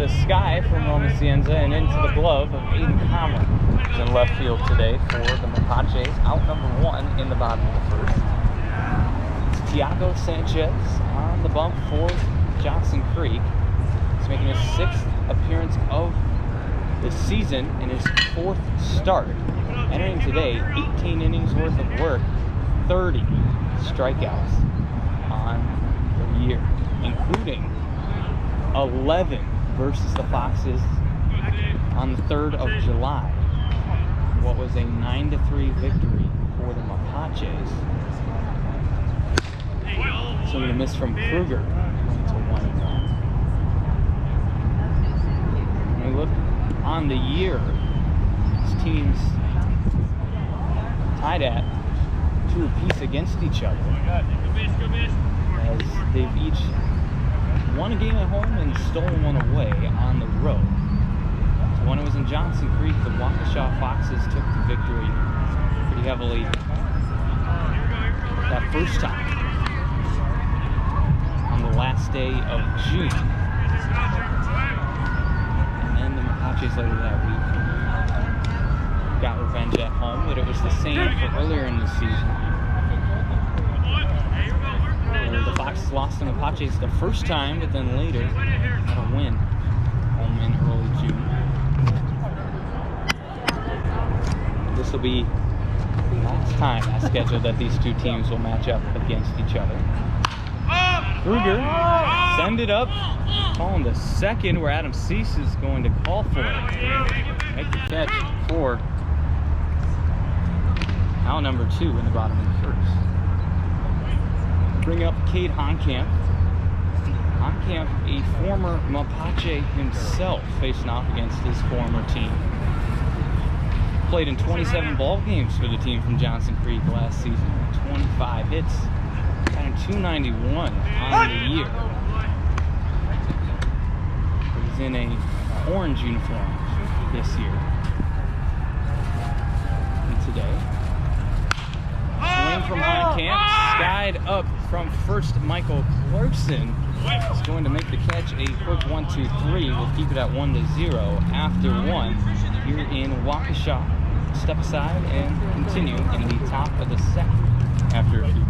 the sky from Roma Cienza and into the glove of Aiden Comrie. He's in left field today for the Mapaches, out number 1 in the bottom of the first. It's Tiago Sanchez on the bump for Johnson Creek. He's making his 6th appearance of the season and his 4th start. Entering today, 18 innings worth of work, 30 strikeouts on the year, including 11 versus the Foxes on the 3rd of July. What was a 9-3 victory for the Mapaches. So I'm going to miss from Kruger to 1-1. When we look on the year, these teams tied at 2 apiece against each other, as they've each won a game at home and stolen one away on the road. So when it was in Johnson Creek, the Waukesha Foxes took the victory pretty heavily that first time on the last day of June. And then the Mapaches later that week got revenge at home, but it was the same for earlier in the season. The Foxes lost to the Mapaches the first time, but then later got a win home in early June. This will be the last time as scheduled that these two teams will match up against each other. Kruger send it up, calling the second where Adam Cease is going to call for it. Make the catch for out number 2 in the bottom of the first. Bring up Cade Honkamp. Honkamp, a former Mapache himself, facing off against his former team. Played in 27 ball games for the team from Johnson Creek last season. 25 hits, batting .291 on the year. He's in a orange uniform this year. And today, swing from Honkamp, skied up from first. Michael Clarkson is going to make the catch. A quick 1-2-3. We'll keep it at 1-0 after 1 here in Waukesha. Step aside and continue in the top of the second after a few.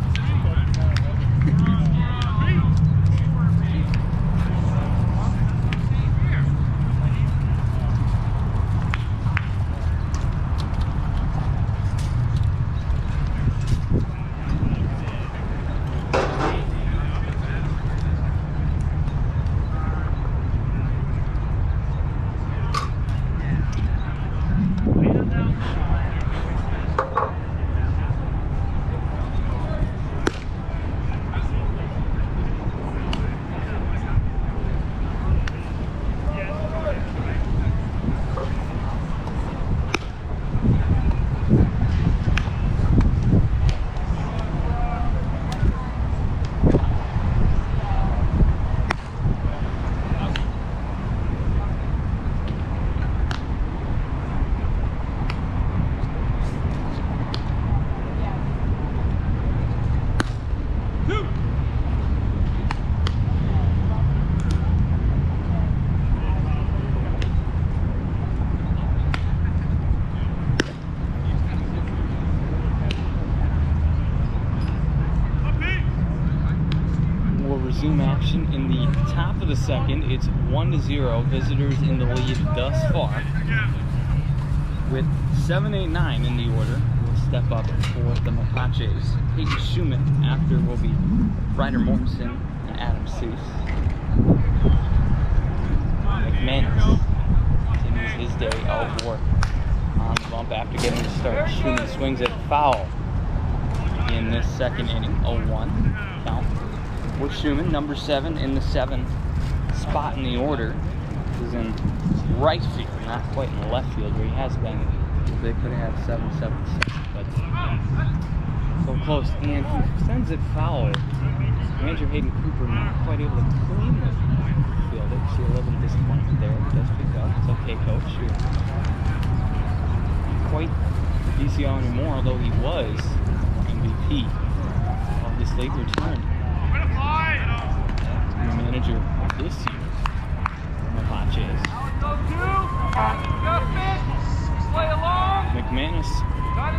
Zoom action in the top of the second. It's 1-0. Visitors in the lead thus far. With 7-8-9 in the order, we'll step up for the Mapaches. Peyton Schumann. After will be Ryder Mortensen and Adam Cease. McManus continues his day of work on the bump after getting the start. Schumann swings it foul in this second inning. 0-1 count. With Schumann, number 7 in the 7th spot in the order. This is in right field, not quite in left field where he has been. They could have 7-7-6, but so close. And he sends it foul. Manager Hayden Cooper not quite able to clean the field. You see a little bit of disappointment there. He does pick up. It's okay, coach. You're not quite DCO anymore, although he was MVP of this league return. Manager this year, Mapaches. Mapaches. McManus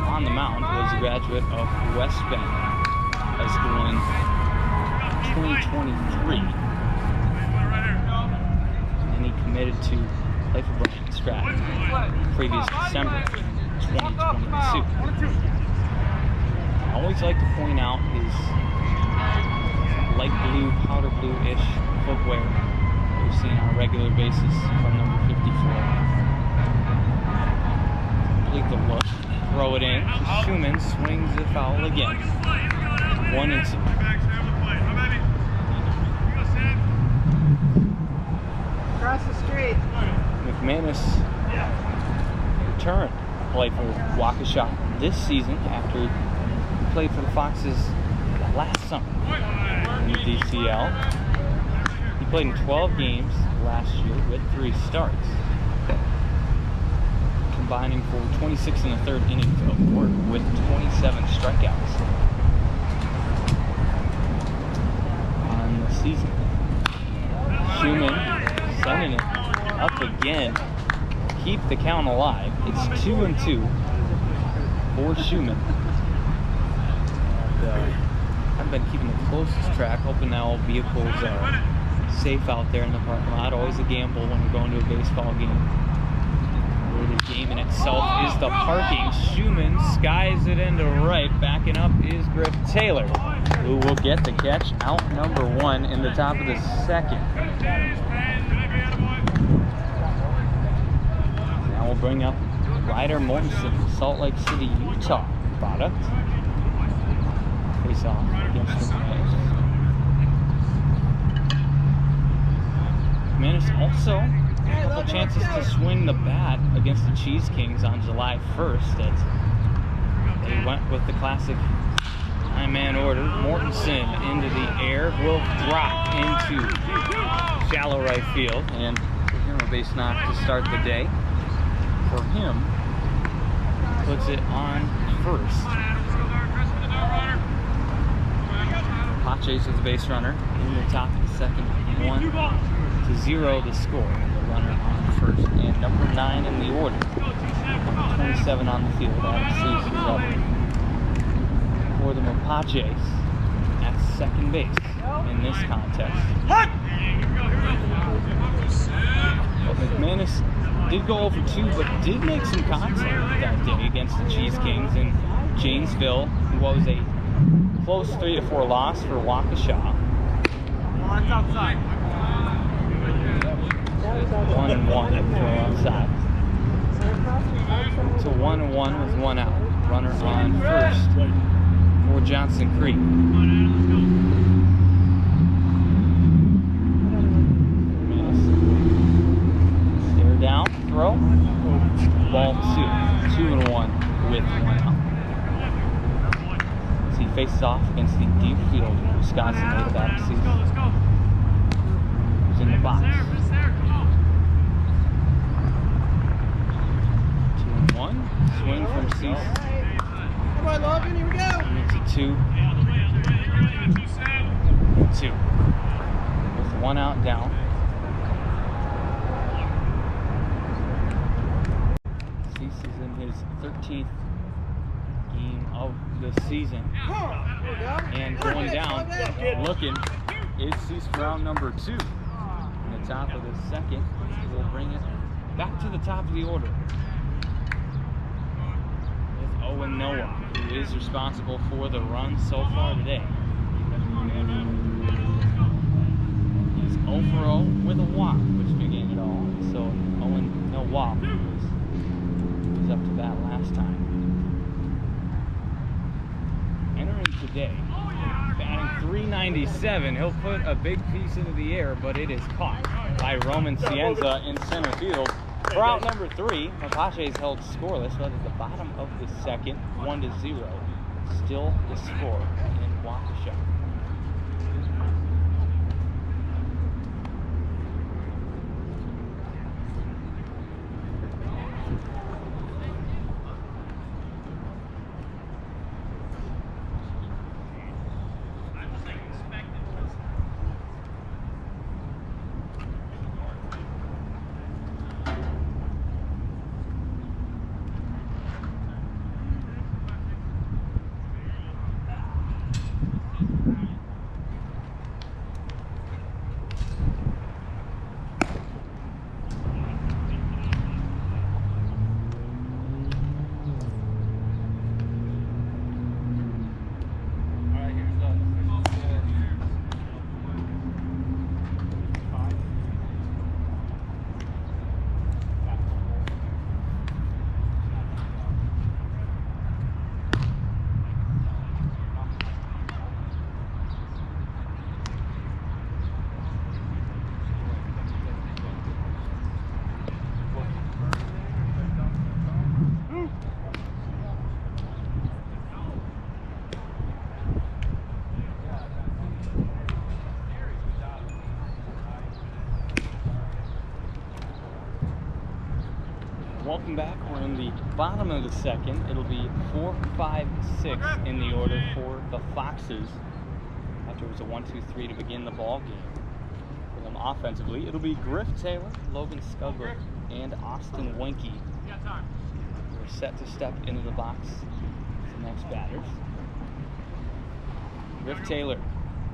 on the mound was a graduate of West Bend High School in 2023. And he committed to play for Bryant Stratton previous December 2022. I always like to point out his light blue, powder blue-ish footwear that we've seen on a regular basis from number 54. Complete the look, throw it in. Schumann swings the foul again. 1-2. Across the street. McManus returned to play for Waukesha this season after he played for the Foxes last summer in the DCL. He played in 12 games last year with 3 starts, combining for 26 1/3 innings of work with 27 strikeouts on the season. Schumann sending it up again, keep the count alive. It's 2-2 for Schumann. And, I've been keeping the closest track, hoping that all vehicles are safe out there in the parking lot. Always a gamble when you're going to a baseball game. The game in itself is the parking. Schumann skies it into right. Backing up is Griff Taylor, who will get the catch, out number 1 in the top of the second. Now we'll bring up Ryder Mortensen, Salt Lake City, Utah product. Face off against the Mapaches. McManus also a couple chances to swing the bat against the Cheese Kings on July 1st as they went with the classic 9-man order. Mortensen into the air, will drop into shallow right field, and give him a base knock to start the day. For him, puts it on first. Mapaches with the base runner in the top of the second, 1-0 the score. The runner on first, and number 9 in the order, number 27 on the field. Adam Cease is up for the Mapaches at second base in this contest. But McManus did go over 2, but did make some contact that day against the Cheese Kings in Janesville, who was a close 3-4 loss for Waukesha. 1-1 throw outside. So 1-1 with 1 out. Runner on first for Johnson Creek. Stare down, throw. Ball 2. 2-1 with 1 out. As he faces off against the deep field Wisconsin native Adam Cease, who's in the box. 2-1. Swing from Cease. Come on, Logan, here we go. And it's a 2-2. With 1 out down. Cease is in his 13th game of the season. And going down, looking, is Cease for out number 2. In the top of the second, we'll bring it back to the top of the order. Owen Noah, who is responsible for the run so far today. He's 0-for-0 with a walk, which began it all. So Owen Noah was up to bat last time. Entering today, batting .397. He'll put a big piece into the air, but it is caught by Roman Cienza in center field. For out number 3, Mapaches held scoreless, but at the bottom of the second, 1-0. Still the score in Waukesha. Welcome back. We're in the bottom of the second. It'll be 4, 5, 6 in the order for the Foxes. After it was a 1-2-3 to begin the ball game. For them offensively, it'll be Griff Taylor, Logan Scugler, and Austin Winkie. We're set to step into the box as the next batters. Griff Taylor,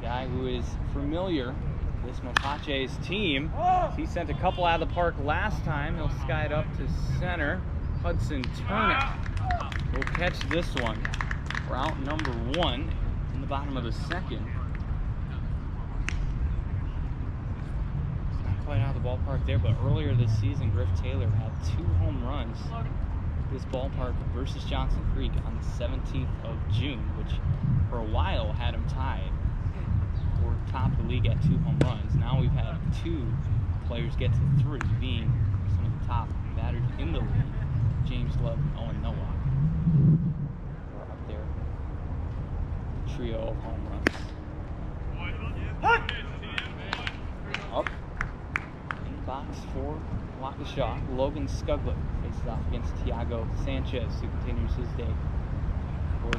guy who is familiar with this Mapaches team. He sent a couple out of the park last time. He'll sky it up to center. Hudson Turnip will catch this one for out number 1 in the bottom of the second. It's not quite out of the ballpark there, but earlier this season, Griff Taylor had 2 home runs at this ballpark versus Johnson Creek on the 17th of June, which for a while had him tied for top of the league at 2 home runs. Now we've had 2 players get to 3, being some of the top batters in the league, James Love and Owen Nowak. We're up there, trio of home runs. Up in the box for Waukesha, Logan Scugler faces off against Tiago Sanchez, who continues his day for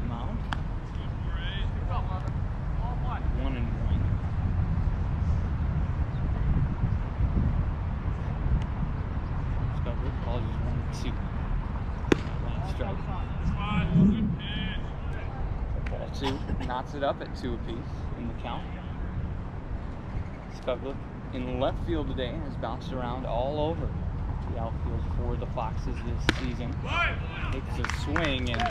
mound. 1-1. Scugler calls 1-2. Last strike. Ball 2 knots it up at 2 apiece in the count. Scugler in left field today has bounced around all over the outfield for the Foxes this season. Takes a swing and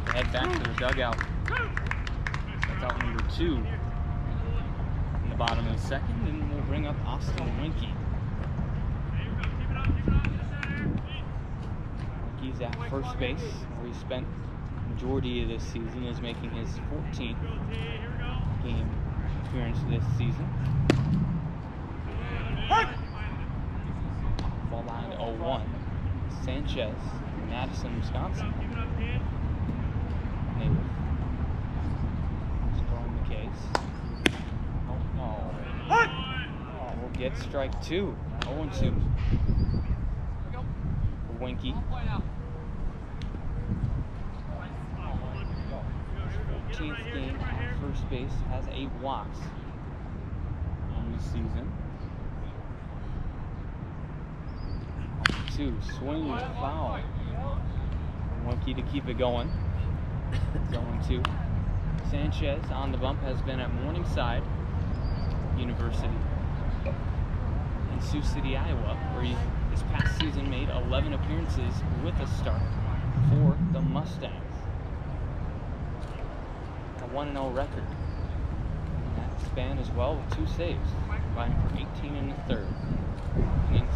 head back to the dugout. That's out number 2 in the bottom of the second, and we'll bring up Austin Winkie. Winkie's at first base, where he spent the majority of this season, is making his 14th game appearance this season. Ball line 0-1. Sanchez, Madison, Wisconsin. Native. Scoring the case. Oh, we'll get strike 2. 0-2. For Winkie. 14th game at first base, has 8 walks on the season. 2 swing foul. Winkie to keep it going. 0-2. Sanchez on the bump has been at Morningside University in Sioux City, Iowa, where he this past season made 11 appearances with a start for the Mustangs. A 1-0 record in that span as well, with 2 saves, combining for 18 in the third innings.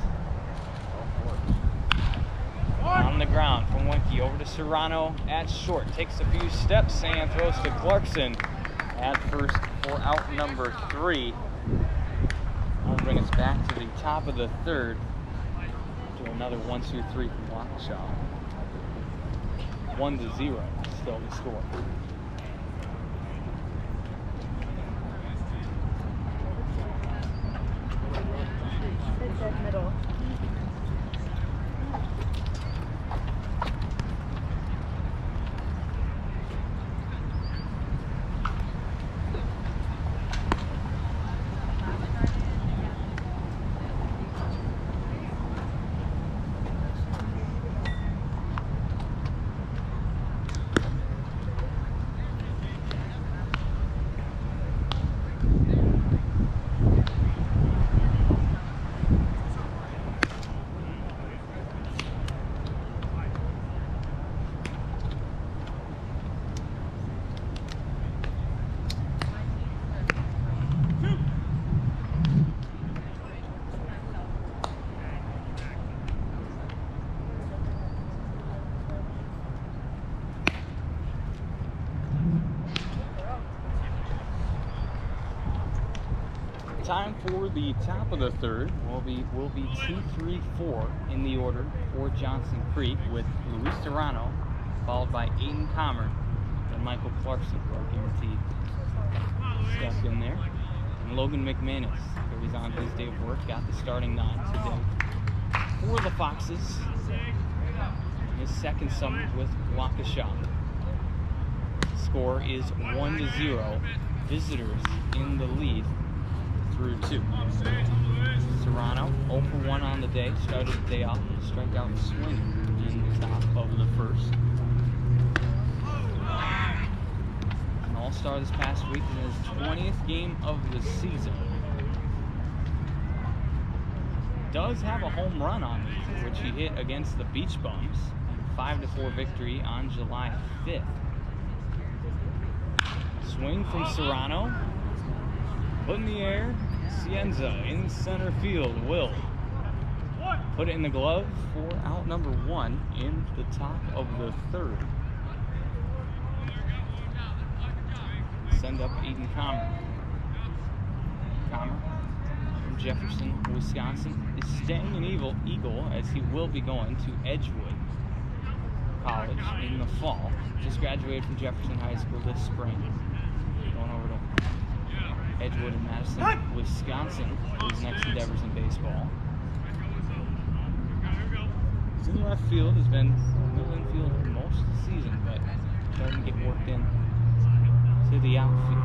On the ground from Winkie over to Serrano at short. Takes a few steps and throws to Clarkson at first for out number 3. That'll bring us back to the top of the third to another 1-2-3 from Waukesha. 1-0 still the score. It's at middle. time for the top of the third will be 2-3-4 in the order for Johnson Creek, with Luis Serrano followed by Aiden Comer and Michael Clarkson, who are guaranteed stuck in there. And Logan McManus, who is on his day of work, got the starting nod today for the Foxes in his second summer with Waukesha. Score is 1-0. Visitors in the lead through 2. Serrano 0 for 1 on the day. Started the day off with a strikeout swing in the top of the first. An all-star this past week in his 20th game of the season. Does have a home run on it, which he hit against the Beach Bums. 5-4 victory on July 5th. Swing from Serrano. Put in the air. Cienza in center field will put it in the glove for out number 1 in the top of the third. Send up Aiden Comer. Comer from Jefferson, Wisconsin, is staying an Eagle as he will be going to Edgewood College in the fall. Just graduated from Jefferson High School this spring. Going over to Edgewood and Madison, Wisconsin, for his next endeavors in baseball. He's in left field, has been middle infield most of the season, but starting to get worked in to the outfield.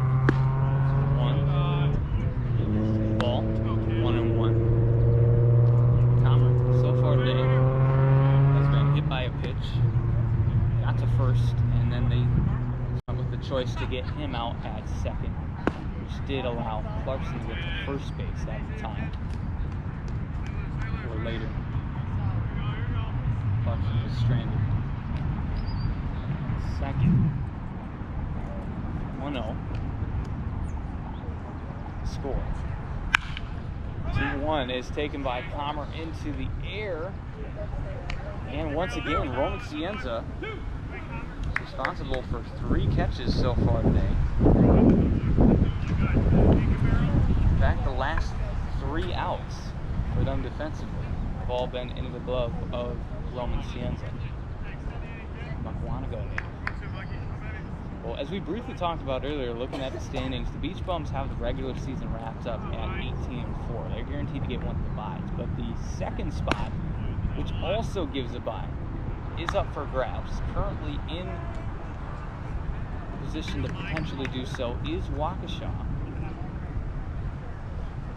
1 ball, 1-1. Comer, so far today, has been hit by a pitch, got to first, and then they went with the choice to get him out at second, which did allow Clarkson to get to first base at the time. Or later, Clarkson was stranded. Second. 1-0. Score. 2-1 is taken by Comer into the air. And once again, Roman Cienza is responsible for 3 catches so far today. In fact, the last 3 outs for them defensively have all been into the glove of Roman Cienza. Makwanago. Well, as we briefly talked about earlier, looking at the standings, the Beach Bums have the regular season wrapped up at 18-4. They're guaranteed to get one of the byes, but the second spot, which also gives a bye, is up for grabs. Currently in position to potentially do so is Waukesha.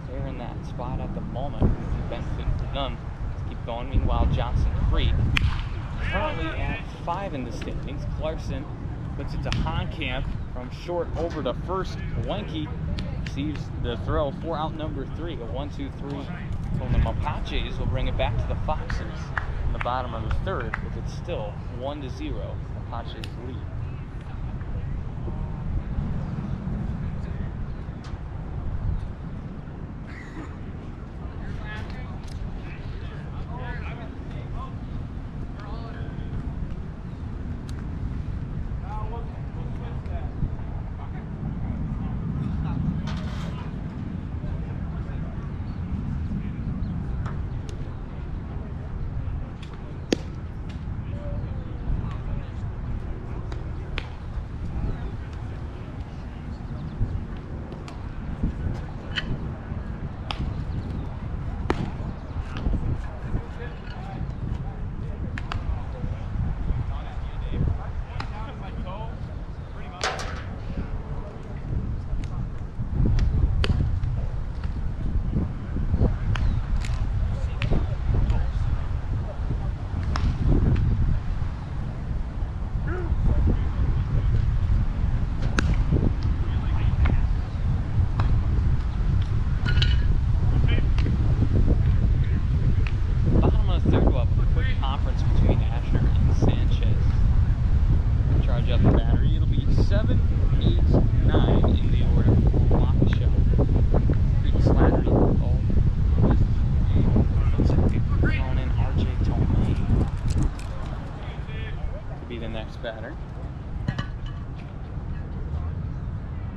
They're in that spot at the moment. Benefit for them to keep going. Meanwhile, Johnson Creek currently at 5 in the standings. Clarkson puts it to Honkamp from short over to first. Wenke receives the throw for out number 3. A 1-2-3 from the Mapaches will bring it back to the Foxes in the bottom of the third, with it still 1-0. Mapaches lead. Batter.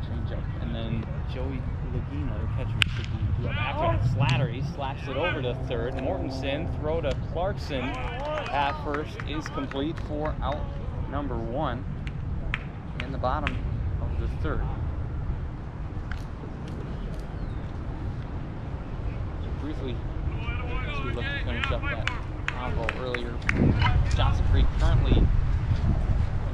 Change up, and then Joey Lagina, the catcher, should be up. After that, Slattery slaps it over to third. Mortensen, throw to Clarkson at first is complete for out number 1 in the bottom of the third. So briefly, as we look to finish up that convo earlier, Johnson Creek currently in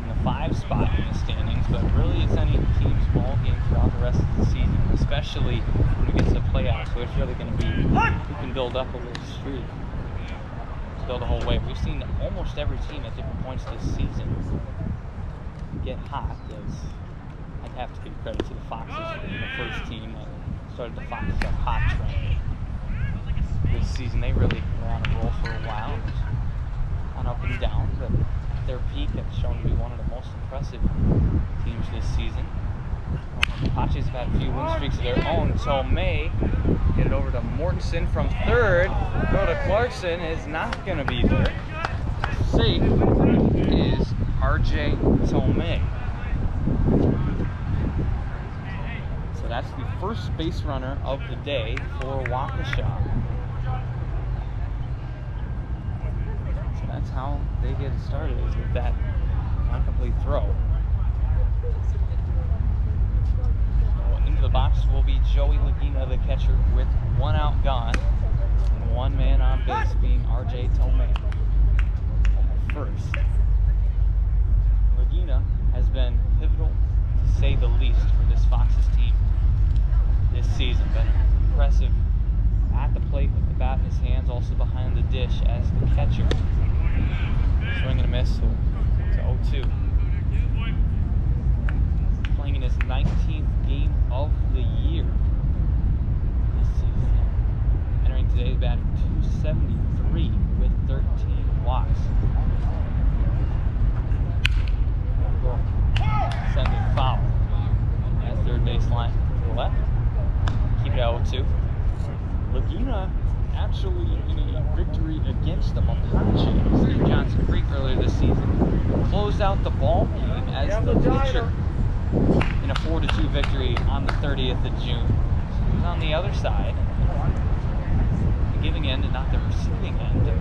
the 5 spot in the standings, but really it's any team's ball game throughout the rest of the season, especially when we get to the playoffs. So it's really going to be who can build up a little streak to go the whole way. We've seen almost every team at different points this season get hot. I'd have to give credit to the Foxes for being the first team that started the Foxes a hot trend this season. They really were on a roll for a while, on up and down, but at their peak have shown to be one of the most impressive teams this season. The Mapaches have had a few win streaks of their own. Tomei get it over to Mortensen from third. Throw to Clarkson is not going to be there. Safe is RJ Tomei. So that's the first base runner of the day for Waukesha. So that's how they get it started, is with that incomplete throw. So into the box will be Joey Lagina, the catcher, with 1 out gone and 1 man on base, being RJ Tomei. First, Lagina has been pivotal, to say the least, for this Foxes team this season. Been impressive at the plate with the bat in his hands, also behind the dish as the catcher. Swing and a miss to 0-2. Playing in his 19th game of the year this season. Entering today's batting .273 with 13 walks. Send it foul at third baseline to the left. Keep it at 0-2. Lagina actually in a victory against the Mapaches in Johnson Creek earlier this season closed out the ball game as the pitcher in a 4-2 victory on the 30th of June. So he was on the other side, the giving end and not the receiving end of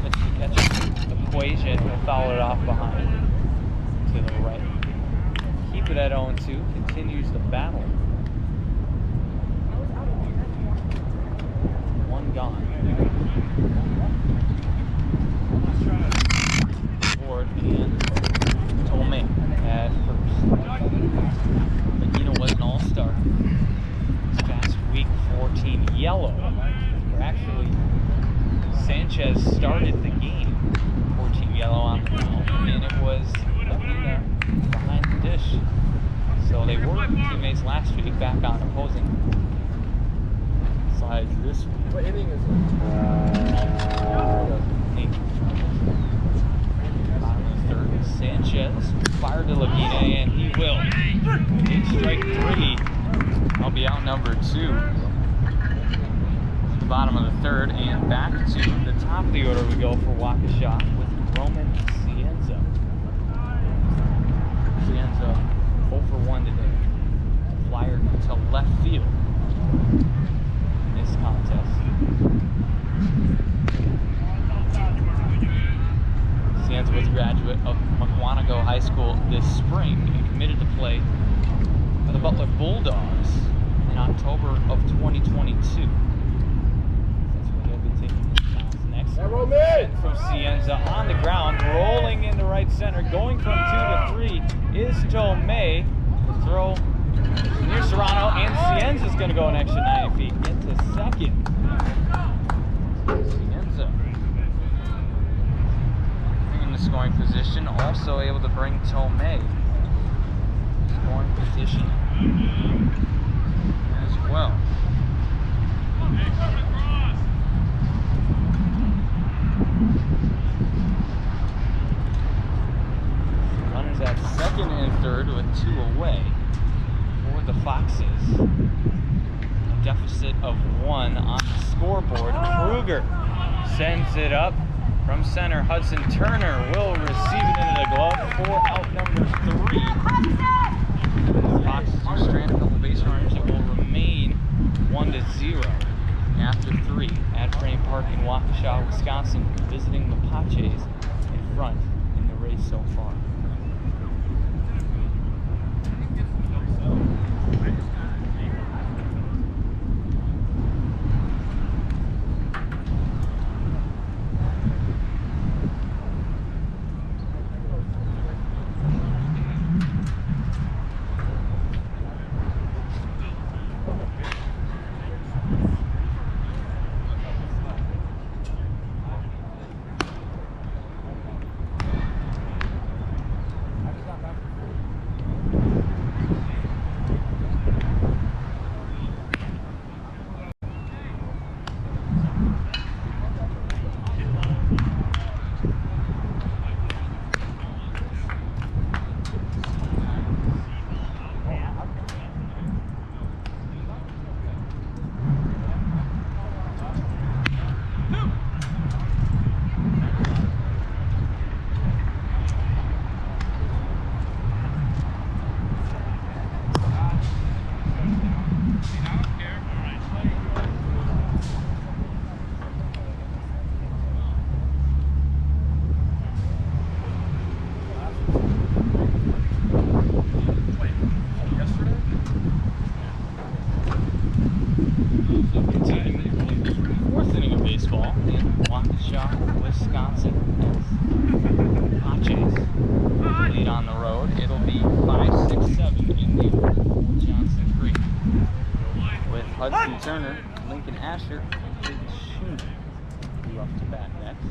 pitch-to-catch equation. He'll foul it off behind to the right. Keep it at 0-2. Continues the battle. 1 gone. Ford and Tomei at first. Lagina was an all-star this past week for Team Yellow, where actually Sanchez started the game for Team Yellow on the mound, and it was Lagina behind the dish. So they were teammates last week, back on opposing sides this week. What inning is it? Bottom of the third, Sanchez fired to Lagina, and he will. In strike 3, I'll be out number 2. The bottom of the third, and back to the top of the order we go for Waukesha with Roman Cienza. Cienza 0 for 1 today. Flyer to left field in this contest. Cienza was a graduate of Mukwonago High School this spring and committed to play for the Butler Bulldogs in October of 2022. That's where he'll be taking his shots next. From Cienza on the ground, rolling into right center, going from 2 to 3 is Tomei. The throw near Serrano, and Cienza's going to go an extra 90 feet into second. Cienza in the scoring position, also able to bring Tomei scoring position as well. Runners at second and third with 2 away for the Foxes. A deficit of 1 on the scoreboard. Kruger sends it up from center. Hudson Turner will receive it into the glove for out number 3. The Foxes Park in Waukesha, Wisconsin, visiting Mapaches in front in the race so far. Fourth inning of baseball in Waukesha, Wisconsin. Mapaches lead on the road. It'll be 5-6-7 in the old Johnson Creek. With Hudson Turner, Lincoln Asher, and Hayden Schumann up to bat next.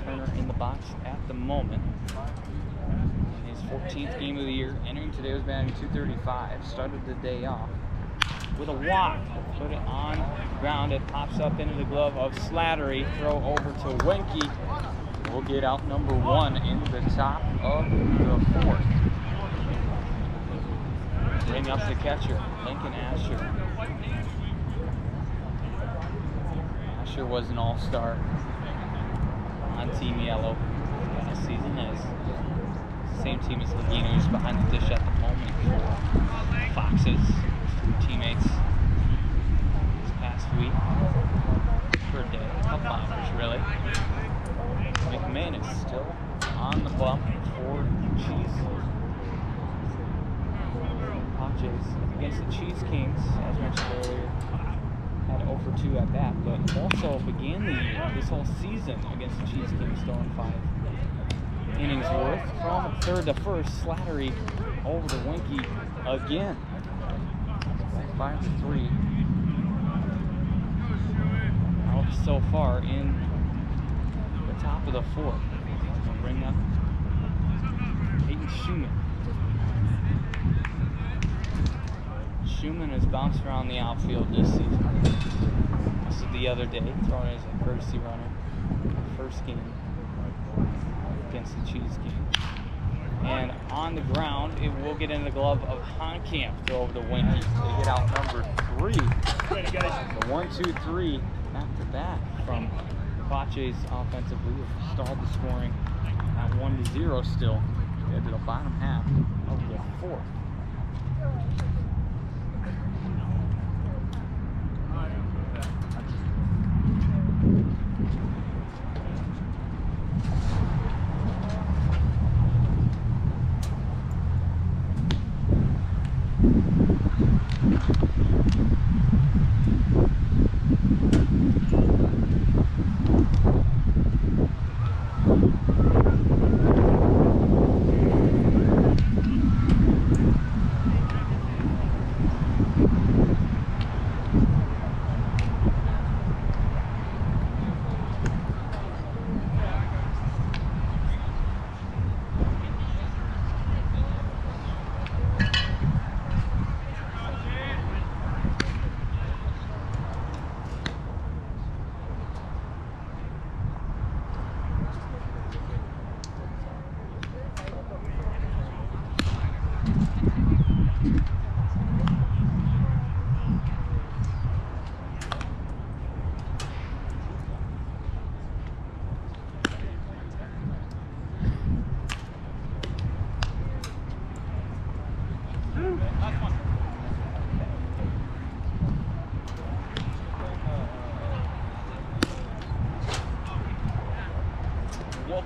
Turner in the box at the moment. In his 14th game of the year, entering today was batting .235. Started the day off with a walk. Put it on the ground. It pops up into the glove of Slattery. Throw over to Wenke. We'll get out number one in the top of the fourth. Bring up the catcher, Lincoln Asher. Asher was an all-star on Team Yellow last season, as same team as Lagina, who's behind the dish at the moment for Foxes. Teammates this past week, for a day, a couple hours really. McMahon is still on the bump for Cheese. Mapaches against the Cheese Kings, as mentioned earlier, had 0 for 2 at bat, but also began the year, this whole season, against the Cheese Kings, throwing 5 innings worth. From third to first, Slattery over to Wenke again. 5-3 out so far in the top of the fourth. We'll bring up Hayden Schumann. Schumann has bounced around the outfield this season. This is the other day, thrown as a courtesy runner. First game against the Cheese Kings. And on the ground, it will get in the glove of Honkamp. Throw over to Wenke. They get out number 3. The 1-2-3 back to back from Mapaches offensively. Stalled the scoring at 1-0 still. Head to the bottom half of the fourth.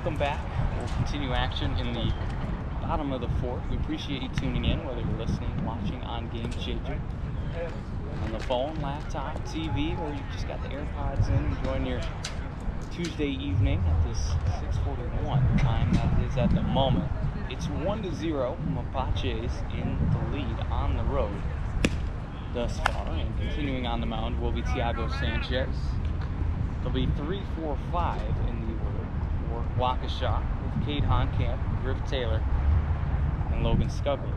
welcome back. We'll continue action in the bottom of the fourth. We appreciate you tuning in, whether you're listening, watching on Game Changer, on the phone, laptop, TV, or you just got the AirPods in, enjoying your Tuesday evening at this 6:41 time that is at the moment. It's 1-0, Mapaches in the lead on the road thus far, and continuing on the mound will be Tiago Sanchez. There'll be 3, 4, 5 in the order for Waukesha with Cade Honkamp, Griff Taylor, and Logan Scugler.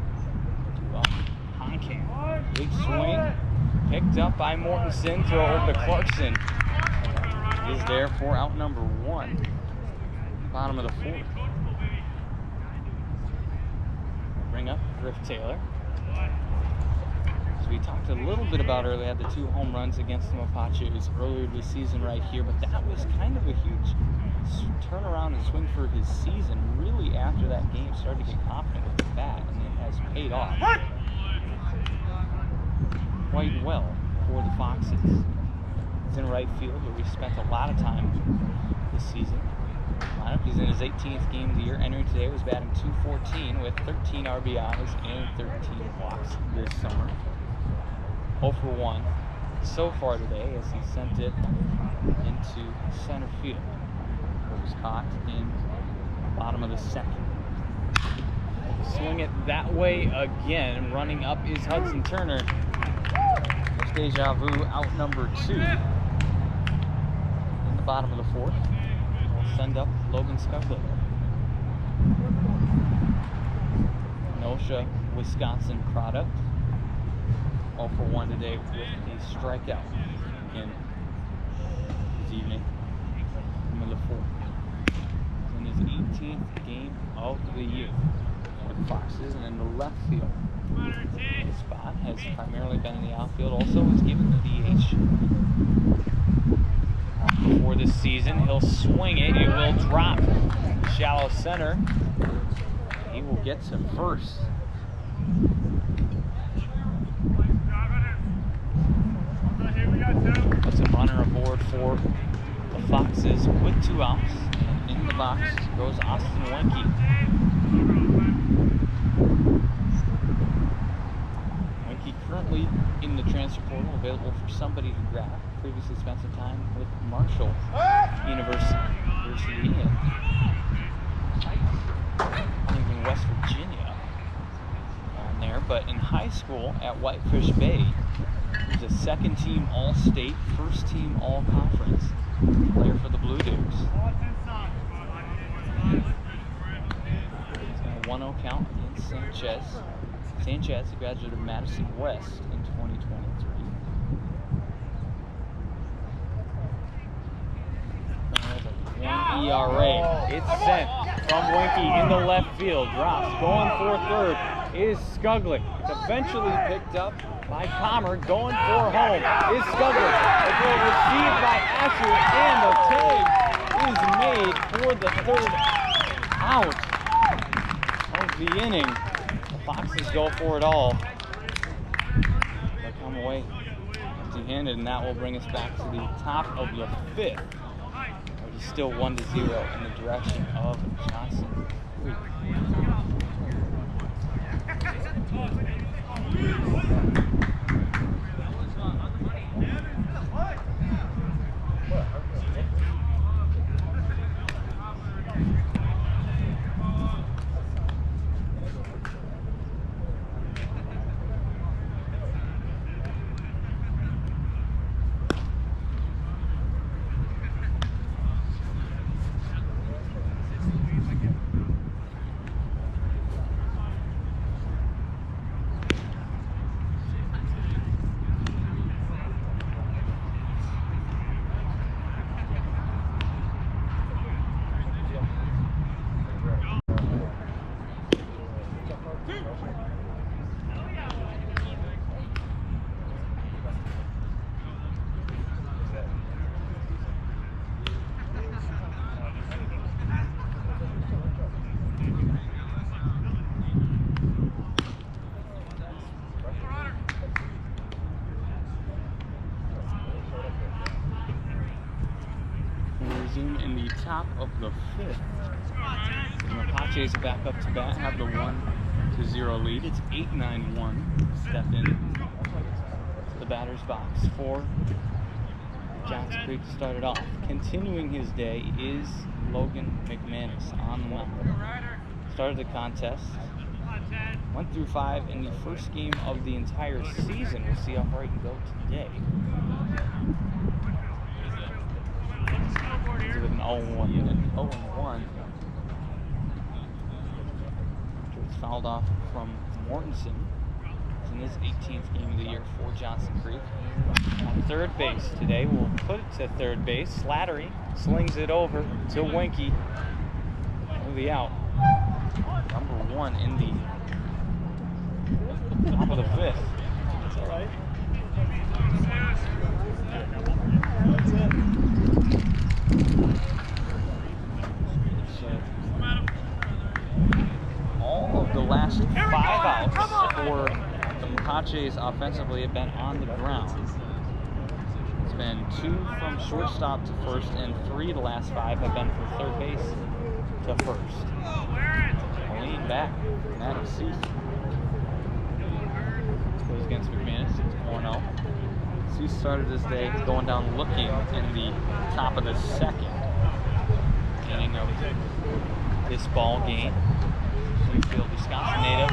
Honkamp, big swing, picked up by Mortensen, throw over to Clarkson. Is there for out number 1, bottom of the fourth. Bring up Griff Taylor. So we talked a little bit about earlier, had the 2 home runs against the Mapaches earlier this season right here, but that was kind of a huge turnaround and swing for his season. Really, after that game, started to get confident with the bat, and it has paid off quite well for the Foxes. He's in right field, where we spent a lot of time this season. He's in his 18th game of the year. Entering today was batting .214 with 13 RBIs and 13 walks this summer. 0 for 1 so far today as he sent it into center field. It was caught in the bottom of the second. Swing it that way again. Running up is Hudson Turner. There's deja vu, out number 2 in the bottom of the fourth. We'll send up Logan Scugler. Kenosha, Wisconsin product. 0 for 1 today with a strikeout in this evening. Bottom of the fourth. In his 18th game of the year for the Foxes, and in the left field. His spot has primarily been in the outfield. Also was given the DH before this season. He'll swing it. It will drop shallow center. He will get to first. Puts a runner aboard for the Foxes with 2 outs. And in the box goes Austin Wenke. Currently in the transfer portal, available for somebody to grab. Previously spent some time with Marshall University in West Virginia on there, but in high school at Whitefish Bay, he was a second-team All-State, first-team All-Conference player for the Blue Dukes. He's got a 1-0 count against Sanchez. Sanchez, a graduate of Madison West in 2023. One ERA. It's sent from Wenke in the left field. Drops. Going for third is Scugler. It's eventually picked up by Palmer. Going for home is Scugler. It will received by Asher, and the tag is made for the third out of the inning. Foxes go for it all. They come away empty-handed, and that will bring us back to the top of the 5th. It is still 1-0 in the direction of Johnson. In the top of the 5th. Mapaches are back up to bat, have the 1-0 lead. It's 8-9-1. Step in to the batter's box for Johnson Creek to start it off. Continuing his day is Logan McManus on the mound. Started the contest, went through 5 in the first game of the entire season. We'll see how far he can go today. He's with an 0-1. After it's fouled off from Mortensen. It's in his 18th game of the year for Johnson Creek. On third base today, we'll put it to third base. Slattery slings it over to Winky. To the out. Number 1 in the top of the 5th. That's all right. So, all of the last 5 outs for the Mapaches offensively have been on the ground. It's been 2 from shortstop to first, and 3 of the last 5 have been from third base to first. Lean back, and Adam Cease goes against McManus. It's 4-0. Cease started this day going down looking in the top of the 2nd inning of this ball game. Springfield, Wisconsin native.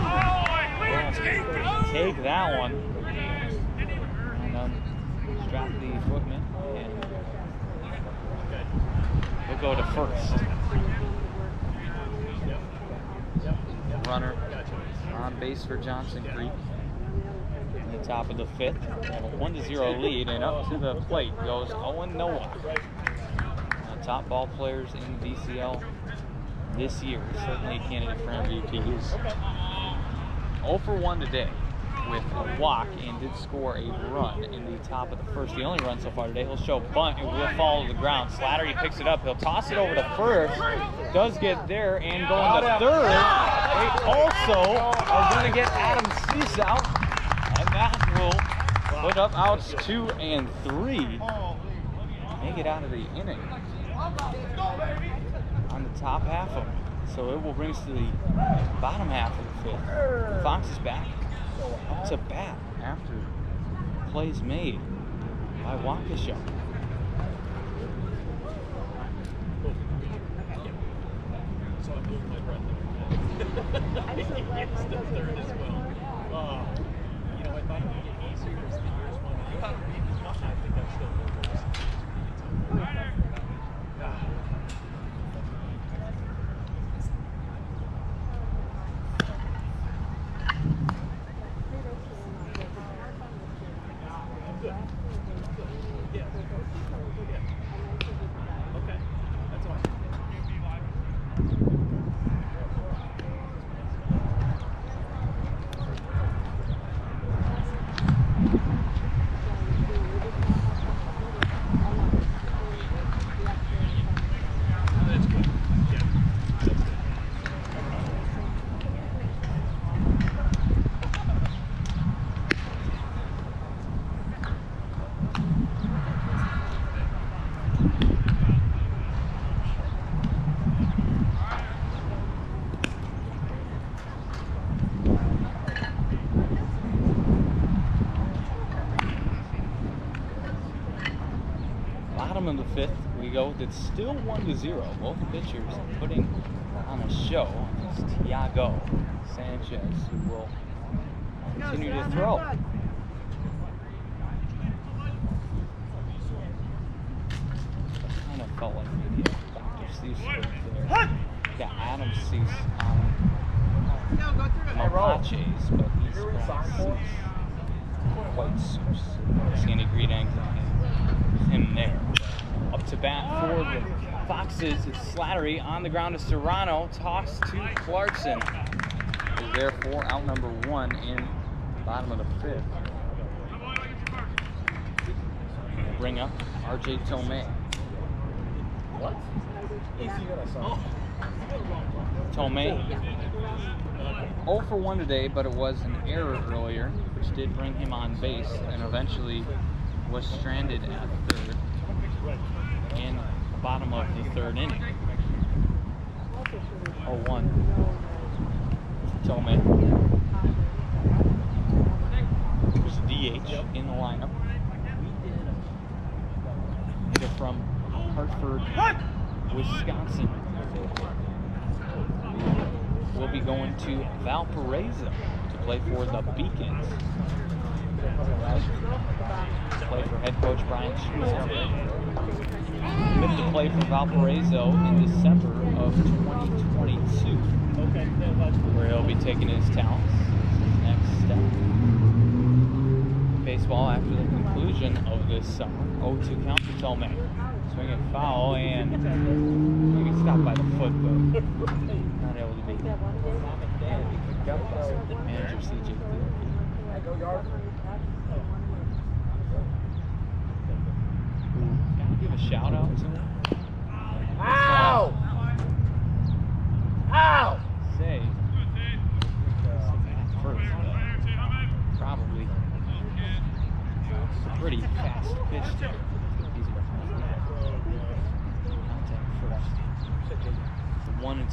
Take that one. And strap the footman, and we'll go to first. Runner on base for Johnson Creek in the top of the 5th. They have a 1-0 lead, and up to the plate goes Owen Noah. Top ball players in the BCL this year. Certainly a candidate for MVP. He's 0 for 1 today with a walk and did score a run in the top of the 1st. The only run so far today. He'll show bunt. It will fall to the ground. Slattery picks it up. He'll toss it over to first. Does get there and going to third. They also are going to get Adam Cease out, and that will put up outs 2 and 3. Make it out of the inning on the top half of it. So it will bring us to the bottom half of the 5th. The Fox is back up to bat after plays made by Waukesha. Bottom of the 5th we go. It's still 1-0. Both pitchers putting on a show. It's Tiago Sanchez who will continue to throw. Kind of felt like maybe Dr. Cease was there. Got Adam Cease on Mapaches, but he's quite Cease. Sandy Green him there. Up to bat for the Foxes is Slattery. On the ground is Serrano. Toss to Clarkson. Is there for out number 1 in the bottom of the 5th. We'll bring up R.J. Tomei. What? Tomei 0 for 1 today, but it was an error earlier, which did bring him on base and eventually was stranded at third in the bottom of the 3rd inning. 0-1. Tillman. There's a DH in the lineup. Hitter from Hartford, Wisconsin. We'll be going to Valparaiso to play for the Beacons. To play for head coach Brian Schumacher. Committed to play for Valparaiso in December of 2022, where he'll be taking his talents his next step. Baseball after the conclusion of this summer. 0-2 count for Tillman. Swinging foul and maybe stopped by the foot, but not able to be. And picked up by manager CJ. Gotta give a shout out to him. Ow! Ow! Say at first, but probably a pretty fast pitch there. Contact first. 1-2.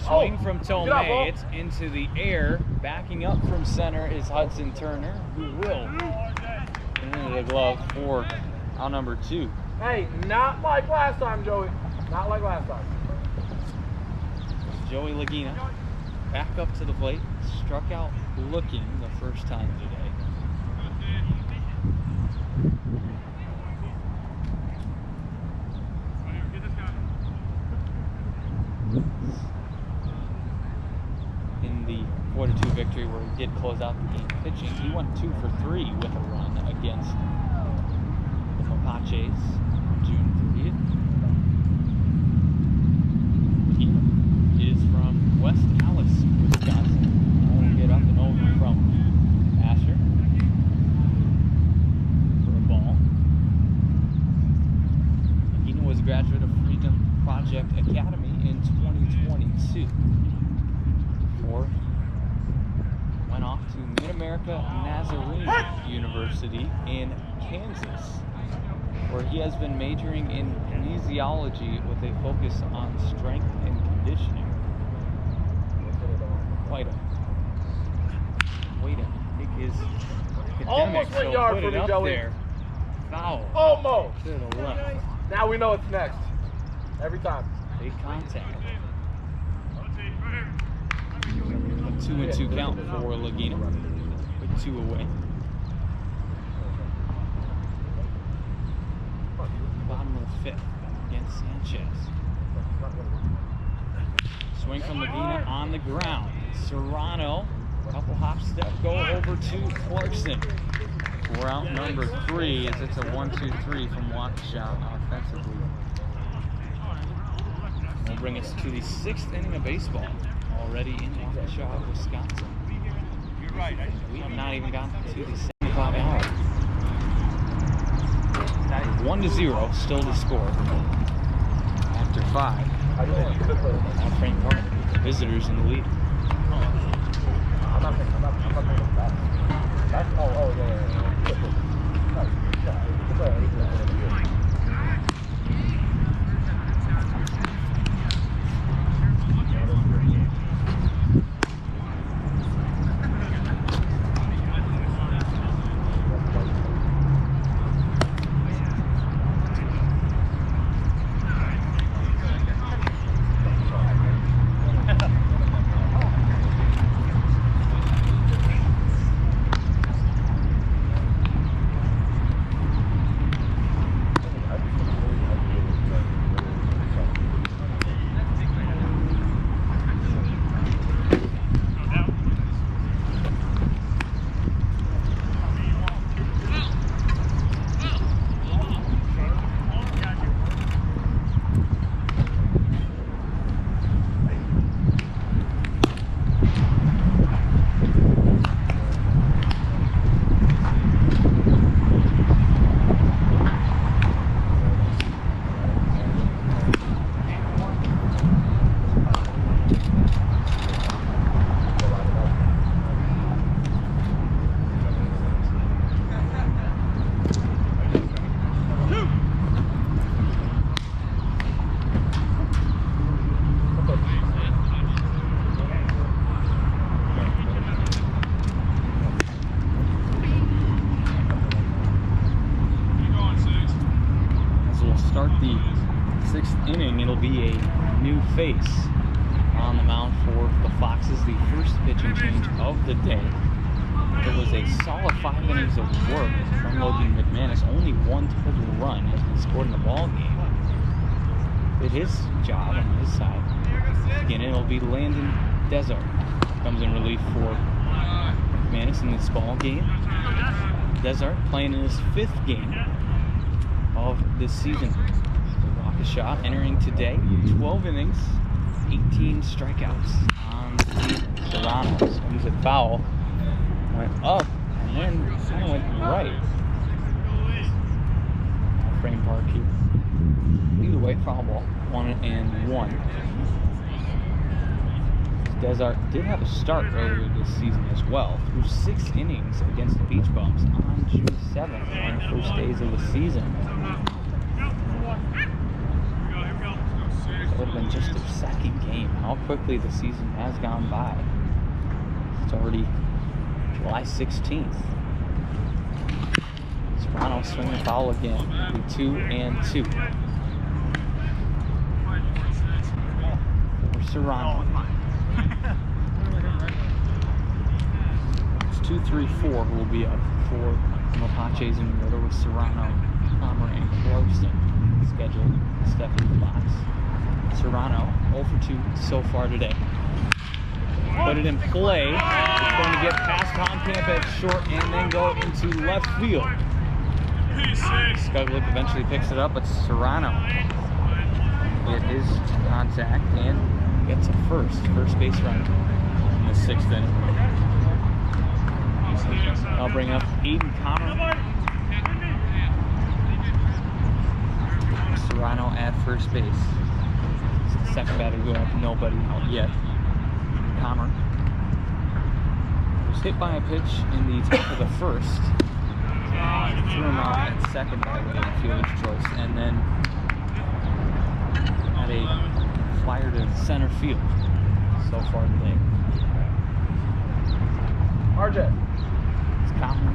Swing from Tomei. It's into the air. Backing up from center is Hudson Turner, who will into the glove for out number 2. Hey, not like last time, Joey. Not like last time. Joey Lagina back up to the plate. Struck out looking the first time today. In the 4-2 victory where he did close out the game pitching, he went 2 for 3 with a run against the Mapaches on June 30th. He is from West Allis, Wisconsin. We'll get up and over from Asher for a ball. He was a graduate of Freedom Project Academy in 2022. Went off to Mid-America Nazarene University in Kansas, where he has been majoring in kinesiology with a focus on strength and conditioning. Quite a way to make his academics, Almost went so yard put for it me, up Joey. there. Foul. Almost. To the left. Now we know it's next. Every time. Big contact. A 2-2 count for Lagina with 2 away. Bottom of the 5th against Sanchez. Swing from Lagina on the ground. Serrano, couple hop step, go over to Clarkson. We're out number 3 as it's a 1-2-3 from Waukesha offensively. Will bring us to the 6th inning of baseball. Already in Waukesha, Wisconsin. We have not even gotten to the 7 o'clock hour. 1-0, still to score. After 5. At Frank Park, visitors in the lead. I'm not thinking that. Oh, yeah. face on the mound for the Foxes, the first pitching change of the day. It was a solid 5 innings of work from Logan McManus, only one total run as he scored in the ball game. Did his job on his side. Again, it'll be Landon Desert comes in relief for McManus in this ball game. Desert playing in his 5th game of this season. Waukesha entering today 12 innings, 18 strikeouts on the season. Serrano swings it foul, went up, and then kind of went right. Frame park here. Either way, foul ball, 1-1. Desert did have a start earlier this season as well, through 6 innings against the Beach Bums on June 7th, one of the first days of the season. It would have been just their 2nd game. How quickly the season has gone by. It's already July 16th. Serrano swinging foul again. It'll be 2-2. For Serrano. It's 2-3-4 who will be up for the Mapaches in the order with Serrano, Palmer, and Clarkson scheduled to step into the box. Serrano 0 for 2 so far today. Put it in play. It's going to get past Honkamp at short and then go into left field. Skuglick eventually picks it up, but Serrano get his contact and gets a first base run in the 6th inning. I'll bring up Aiden Connor. Serrano at first base. Second batter to go up, nobody out yet. Comer was hit by a pitch in the top of the 1st. Threw him out at second by way of fielder's choice, and then had a flyer to center field so far today. RJ. Comer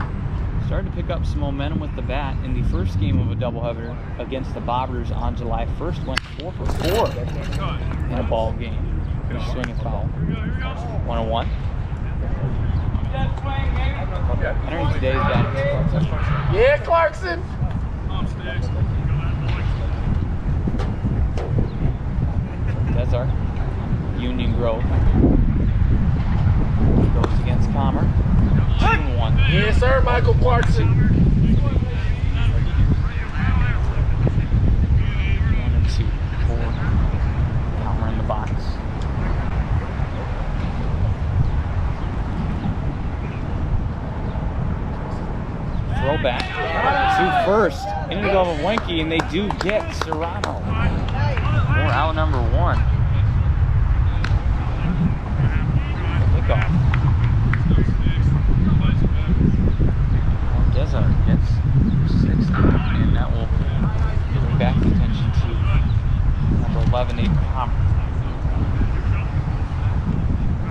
started to pick up some momentum with the bat in the first game of a doubleheader against the Bobbers on July 1st. Went 4 for 4 in a ball game. Swing and foul. 1-1. Entering today's batting. Yeah, Clarkson. Desert. Union Grove. Goes against Comer. 2-1. Yes, sir, Michael Clarkson. 1-2 for Comer in the box. Throwback to first. Into the of Wenke, and they do get Serrano. We're out number 1. Kickoff. Desert gets 6 out, and that will bring back attention to number 11, Aiden Comer.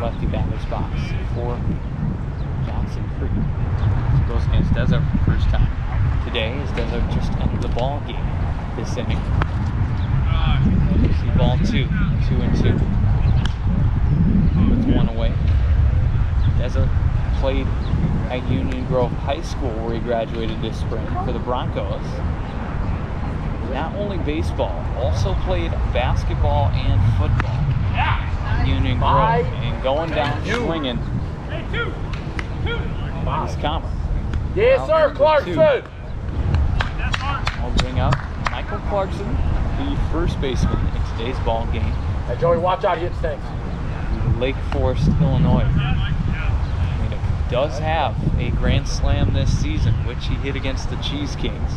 Lefty batter's box for Johnson Creek. Goes against Desert for the first time today as Desert just entered the ball game this inning. See ball 2, 2-2. With 1 away. Desert played at Union Grove High School where he graduated this spring for the Broncos. Not only baseball, also played basketball and football. Union Grove, and going down swinging. He's Comer. Yes, sir, Clarkson. I'll bring up Michael Clarkson, the first baseman in today's ball game. Hey, Joey, watch out, he hits things. Lake Forest, Illinois. He does have a grand slam this season, which he hit against the Cheese Kings.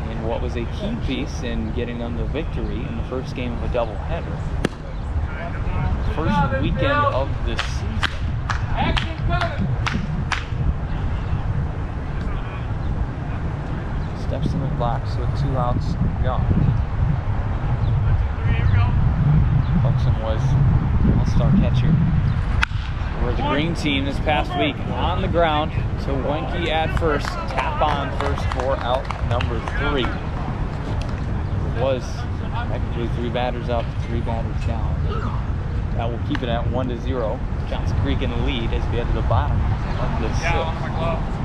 And what was a key piece in getting them the victory in the first game of a doubleheader. First weekend of the season. Steps in the box with 2 outs gone. Clarkson was an all-star catcher for the green team this past week. On the ground to Wenke at first. Tap on first for out number 3. It was Technically 3 batters up, 3 batters down. That will keep it at 1-0. Johnson Creek in the lead as we head to the bottom of the 6th.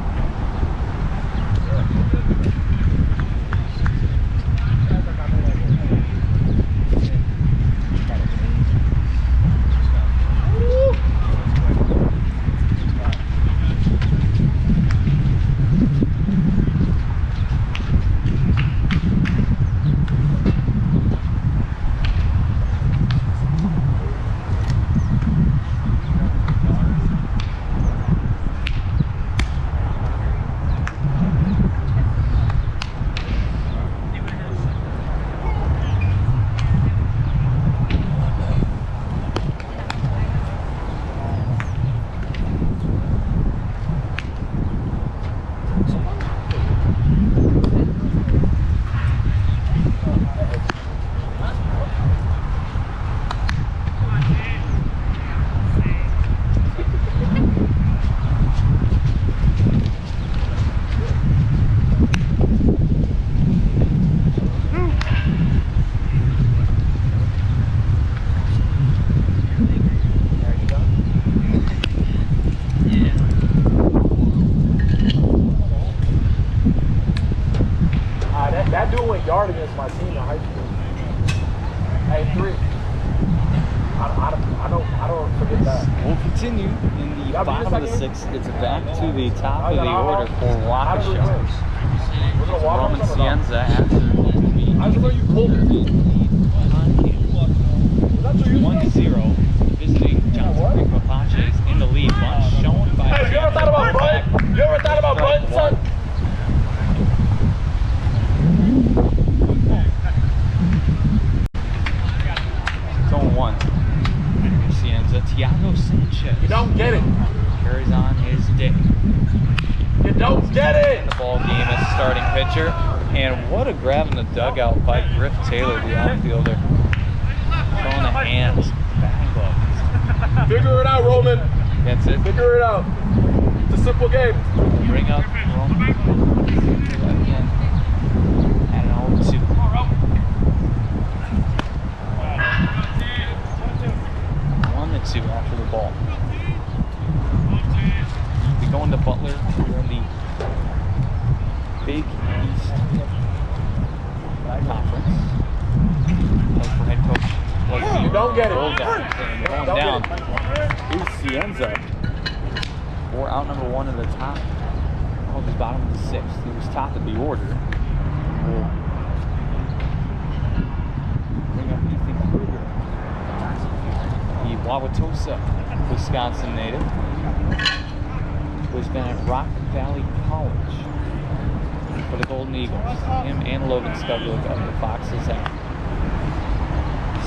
That dude went yard against my team in high school. Hey, 3. I don't forget that. We'll continue in the bottom of the 6th. It's back to the top of the order for Waukesha. Roman Cienza after the 1-0, visiting Johnson Creek Mapaches in the lead. Bunch shown by. Hey, you ever thought about button? You ever thought about button, son? Tiago Sanchez. You don't get it. Carries on his day. You don't get it. The ball game as starting pitcher. And what a grab in the dugout by Griff Taylor, the outfielder. Throwing the hands. Batting gloves. Figure it out, Roman. That's it. Figure it out. It's a simple game. Bring up Roman. Again. And an 0-2. After the ball. We go into Butler. We're in the Big East Conference. For head coach. You don't get it. Going down is Cienza. For out number 1 in the top. Oh, the bottom of the 6th. He was top of the order. We'll bring up Ethan Kruger. The Wauwatosa, Wisconsin native, who's been at Rock Valley College for the Golden Eagles. Him and Logan Scudlook of the Foxes have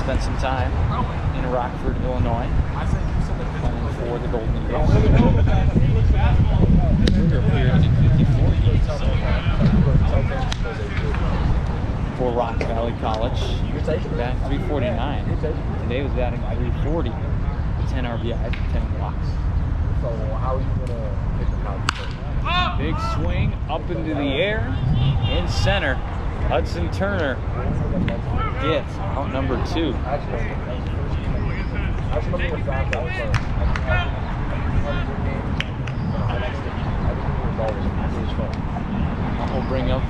spent some time in Rockford, Illinois, playing for the Golden Eagles. Kruger appeared in 54 games for Rock Valley College. Back 349. Today was batting 340 with 10 RBIs and 10 walks. So how are you gonna pick the college? Big swing up into the air in center. Hudson Turner gets out number 2. We'll bring up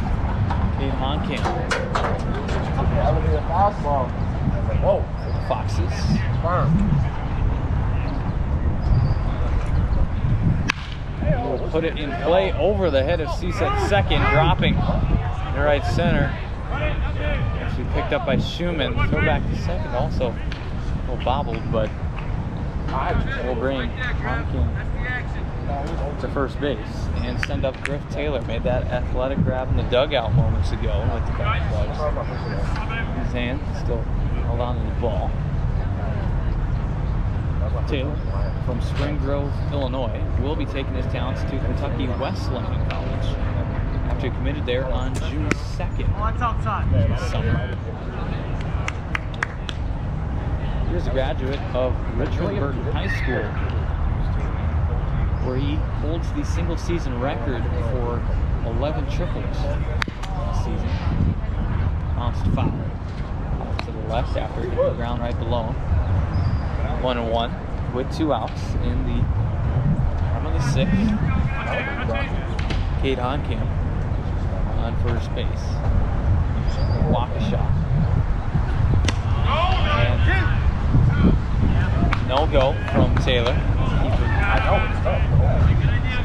Kate Honkamp. Elevated fastball. Whoa. Foxes. We'll put it in play over the head of Cease at second, dropping to right center. Actually picked up by Schumann. Throw back to second, also a little bobbled, but we'll bring Honkamp to first base and send up Griff Taylor. Made that athletic grab in the dugout moments ago with the bat gloves. His hand still held on to the ball. Taylor from Spring Grove, Illinois, will be taking his talents to Kentucky Wesleyan College after he committed there on June 2nd this summer. Here's a graduate of Richard Burton High School, where he holds the single-season record for 11 triples this season. Bounced foul. left after hitting the ground right below him. 1-1 with 2 outs in the bottom of the 6th. Cade Honkamp on first base. Waukesha. And no go from Taylor.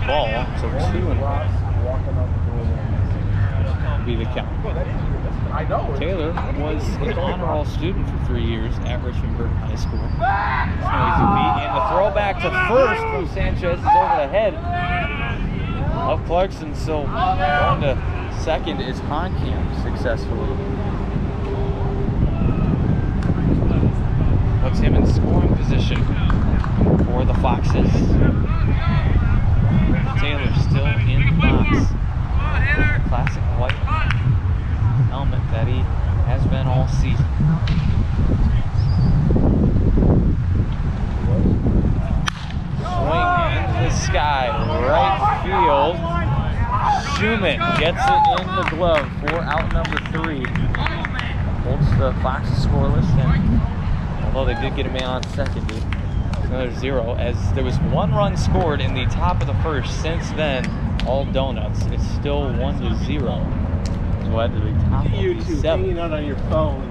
Ball, so 2-1 be the count. Taylor was an honor roll student for 3 years at Richmond Burton High School. And the throwback to first from Sanchez is over the head of Clarkson, so going to second is Honkamp successfully. Puts him in scoring position for the Foxes. Taylor still in the box. Classic white helmet that he has been all season. Swing into the sky, right field. Schumann gets it in the glove for out number 3. Holds the Foxes scoreless, and although they did get a man on second, another 0, as there was 1 run scored in the top of the first. Since then, all donuts. It's still 1-0. So at the top of the 7th. Not on your phone.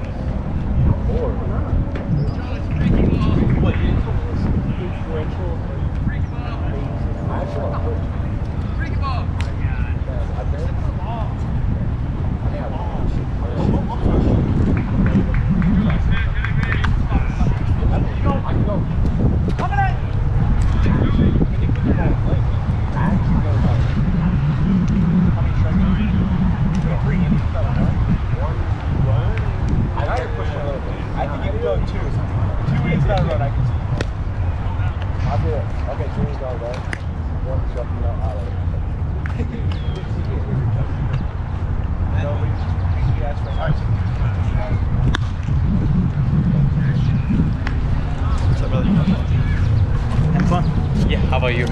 Have fun? Yeah, how about you?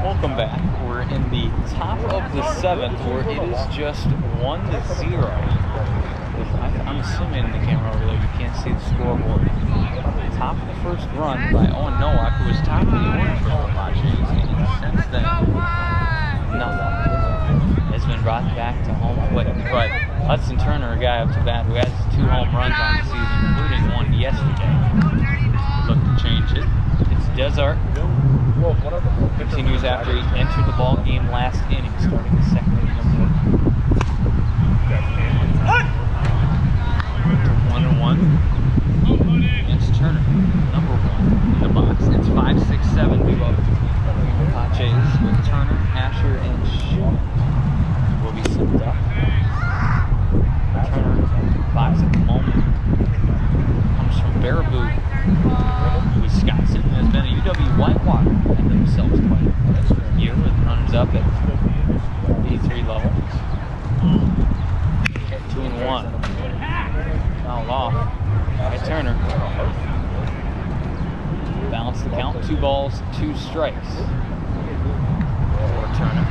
Welcome back. We're in the top of the 7th, where it is just 1-0. I'm assuming in the camera over there you can't see the scoreboard. Top of the first run by Owen Nowak, who was top of the order for the Mapaches, and since then, nothing has been brought back to home plate. But Hudson Turner, a guy up to bat who has 2 home runs on the season, including 1 yesterday, look to change it. It's Desart. Continues after he entered the ball game last inning, starting the 2nd inning of work. 1-1 against Turner, number 1 in the box. It's 5-6-7 below Mapaches with Turner, Asher, and Schumann will be sent up. Turner box at the moment comes from Baraboo, Wisconsin, has been a UW Whitewater and themselves quite a year with runners up at D3 level. 2-1. Foul off by Turner. Balance the count. 2 balls, 2 strikes for Turner.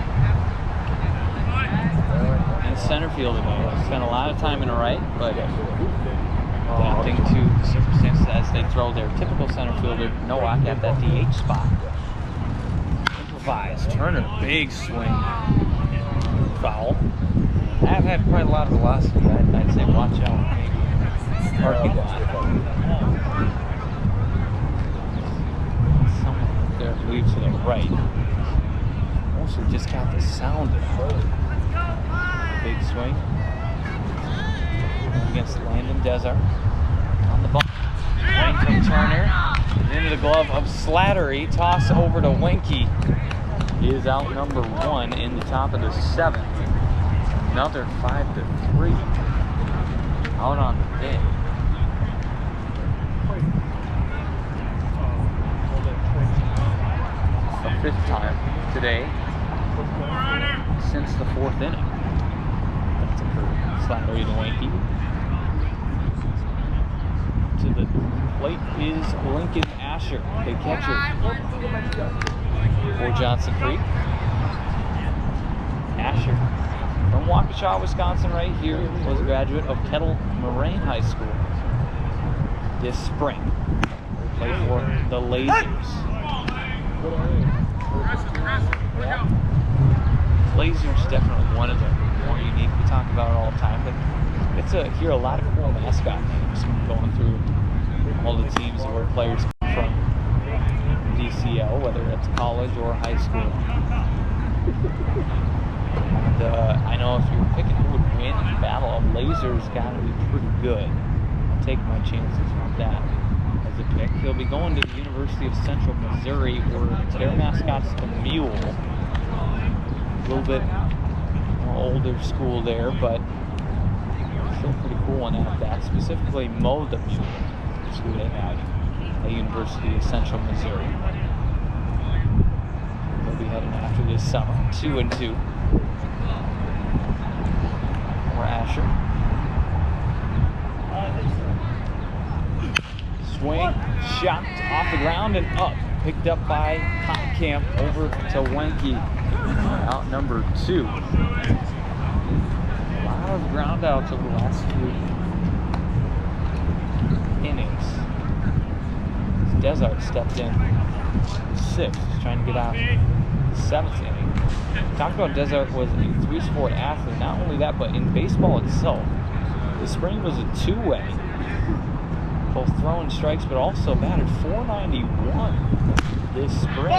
And center field today. Spent a lot of time in the right, but adapting to the circumstances as they throw their typical center fielder Nowak at that DH spot. Improvised. Turner, big swing. Foul. I've had quite a lot of velocity. I'd say watch out. Parking lot. Someone there, I believe, to the right. Also just got the sound of it. Big swing. Against Landon Desart. On the ball. Swing from Turner. Into the glove of Slattery. Toss over to Winky. He is out number 1 in the top of the 7th. Another 5-3 out on the day. The 5th time today since the 4th inning. That's occurred. Slattery to Wanky. To the plate is Lincoln Asher, the catcher for Johnson Creek. Asher from Waukesha, Wisconsin, right here, was a graduate of Kettle Moraine High School this spring. Played for the Lasers. Lasers definitely one of the more unique. We talk about it all the time, but hear a lot of cool mascot names going through all the teams where players come from DCL, whether it's college or high school. And I know if you were picking who would win in battle, Lasers got to be pretty good. I'll take my chances on that as a pick. He'll be going to the University of Central Missouri, where their mascot's the Mule. A little bit older school there, but still pretty cool one at that. Specifically, Mo the Mule is who they have at University of Central Missouri. They'll be heading after this summer, 2-2. For Asher. Swing, shot off the ground and up. Picked up by Hopkamp over to Wenke. Out number 2. A lot of ground outs over the last few innings. Desart stepped in 6th, trying to get out 7th inning. Talked about Desart was a 3-sport athlete. Not only that, but in baseball itself, the spring was a 2-way. Both throwing strikes, but also batted .491 this spring.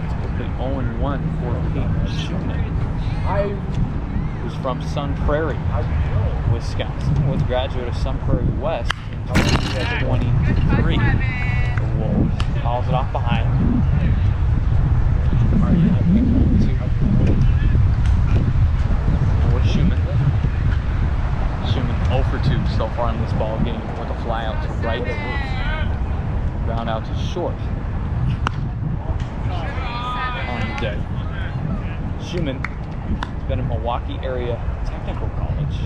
Typically 0-1 for Peyton Schumann, who's from Sun Prairie, Wisconsin, was a graduate of Sun Prairie West in 2023. The Wolves calls it off behind. For Schumann. Schumann 0 for 2 so far in this ball game with a fly out to right. Ground out to short on the day. Schumann has been at Milwaukee Area Technical College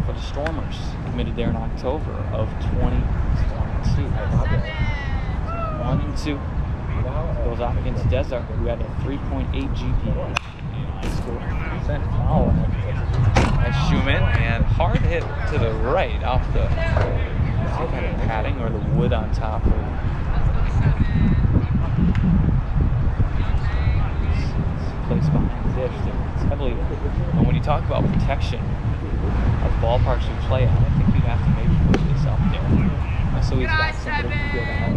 for the Stormers, committed there in October of 2022. 1-2. Goes off against Desert, who had a 3.8 GPA in high school. Sent foul by Schumann, and hard hit to the right off the kind of padding or the wood on top of place behind the dish. It's heavily, and when you talk about protection of ballparks you play at, I think you'd have to maybe put this up there. So he's got somebody to get out.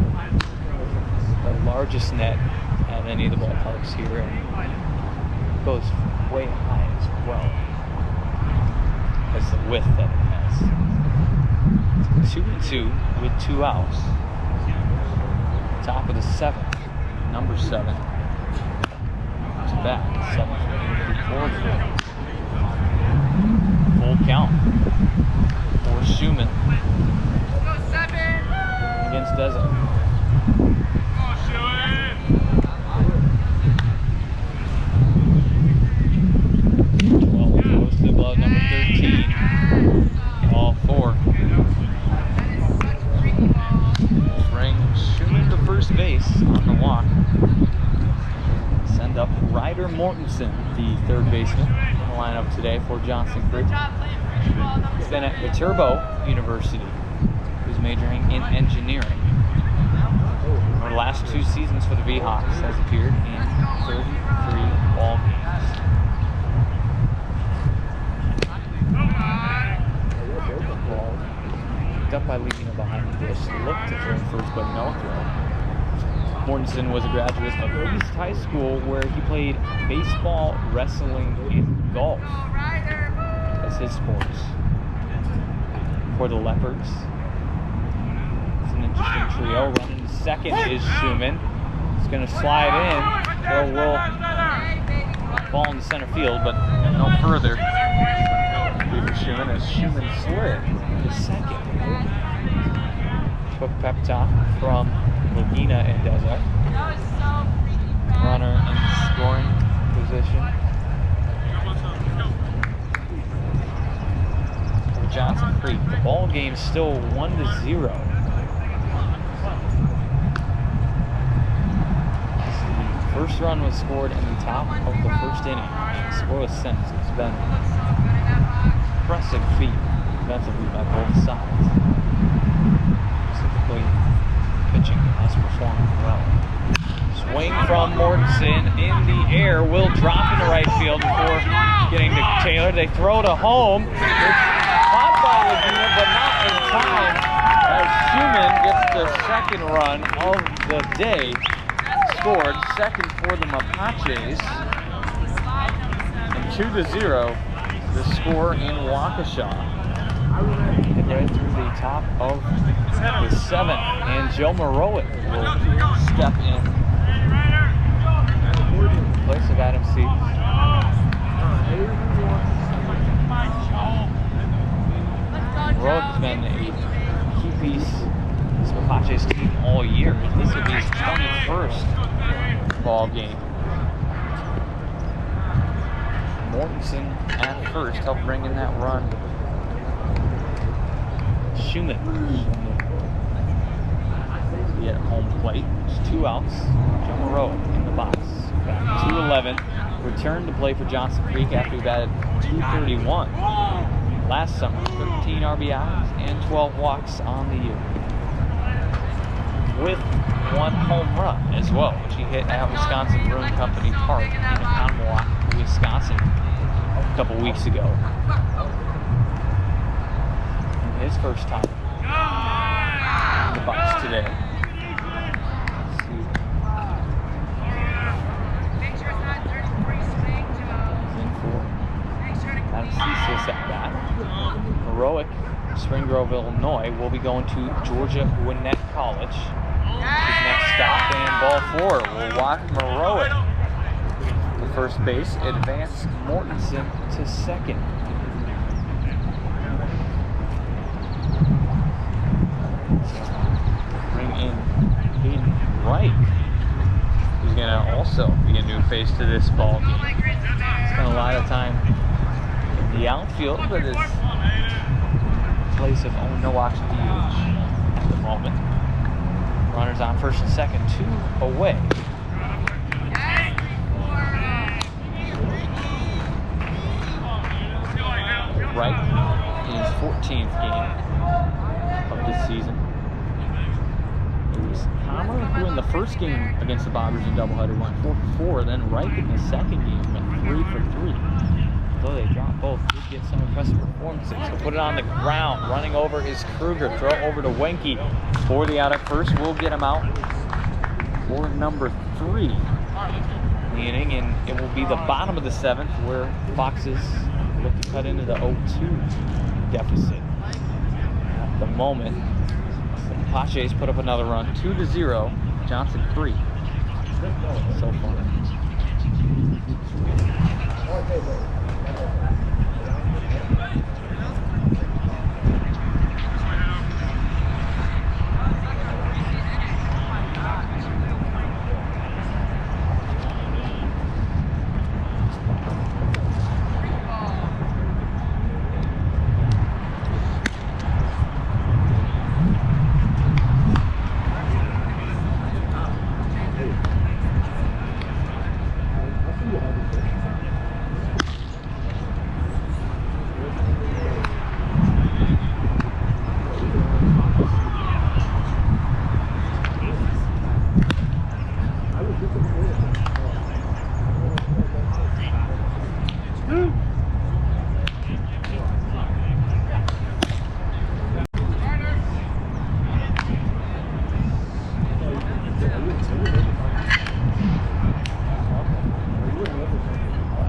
The largest net at any of the ballparks here, and goes way high as well as the width that it has. 2-2 with 2 outs. Top of the 7th, number 7. To bat, 7th inning, 4th. Full count for Schumann against Desert. Number 13, all 4. Bring Schumann to first base on the walk. Send up Ryder Mortensen, the 3rd baseman, in the lineup today for Johnson Creek. He's been at Viterbo University, who's majoring in engineering. Over the last 2 seasons for the V-Hawks, has appeared in 33 ball games. Up by leaving it behind the dish. Looked to throw first, but no throw. Mortensen was a graduate of East High School, where he played baseball, wrestling, and golf as his sports for the Leopards. an interesting trio. Running to second is Schumann. He's going to slide in. Throw will fall into center field, but no further. For Schumann as Schumann slid to second. Quick pep talk from Lagina and Desert. Runner in scoring position. For Johnson Creek. The ball game's still 1-0. First run was scored in the top of the first inning. Scoreless since. It's been impressive feat defensively by both sides. Specifically, pitching has performed well. Swing from Mortensen in the air, will drop into right field before getting to Taylor. They throw to home. It's caught by Laguna, but not in time as Schumann gets the second run of the day. Scored second for the Mapaches. And 2-0, the score in Waukesha. And right through the top of the seventh. And Joe Marowick will step in place of Adam Seeds. Marowick has been a key piece of this Mapaches team all year. This will be his 21st ball game. Mortensen at first helped bring in that run. Schumann be at home plate. There's 2 outs. Joe Marowick in the box. 2-11. Returned to play for Johnson Creek after he batted .231 last summer. 13 RBIs and 12 walks on the year. With 1 home run as well, which he hit at Wisconsin Brewing Company Park in Oconomowoc, Wisconsin, a couple weeks ago. In his first time in the box today. Let's see. He's in for Adam Cesis at bat. Marowick, Spring Grove, Illinois, will be going to Georgia Gwinnett College. His next stop and ball 4 will walk Marowick to first base, advance Mortensen to second. Bring in Hayden Wright, who's going to also be a new face to this ball game. Spent a lot of time in the outfield, but is place of Nowak's DH at the moment. Runners on first and second, 2 away. Right in his 14th game of this season. It was Hammer who in the first game against the Bobbers in doubleheader went 4-for-4, then Reich in the second game went 3-for-3. Though they dropped both, did get some impressive performances. So put it on the ground. Running over is Kruger. Throw over to Wenke for the out at first. We'll get him out for number 3 in the inning, and it will be the bottom of the 7th where Foxes look to cut into the 0-2 deficit. At the moment, the Mapaches put up another run, 2-0. Johnson Creek so far.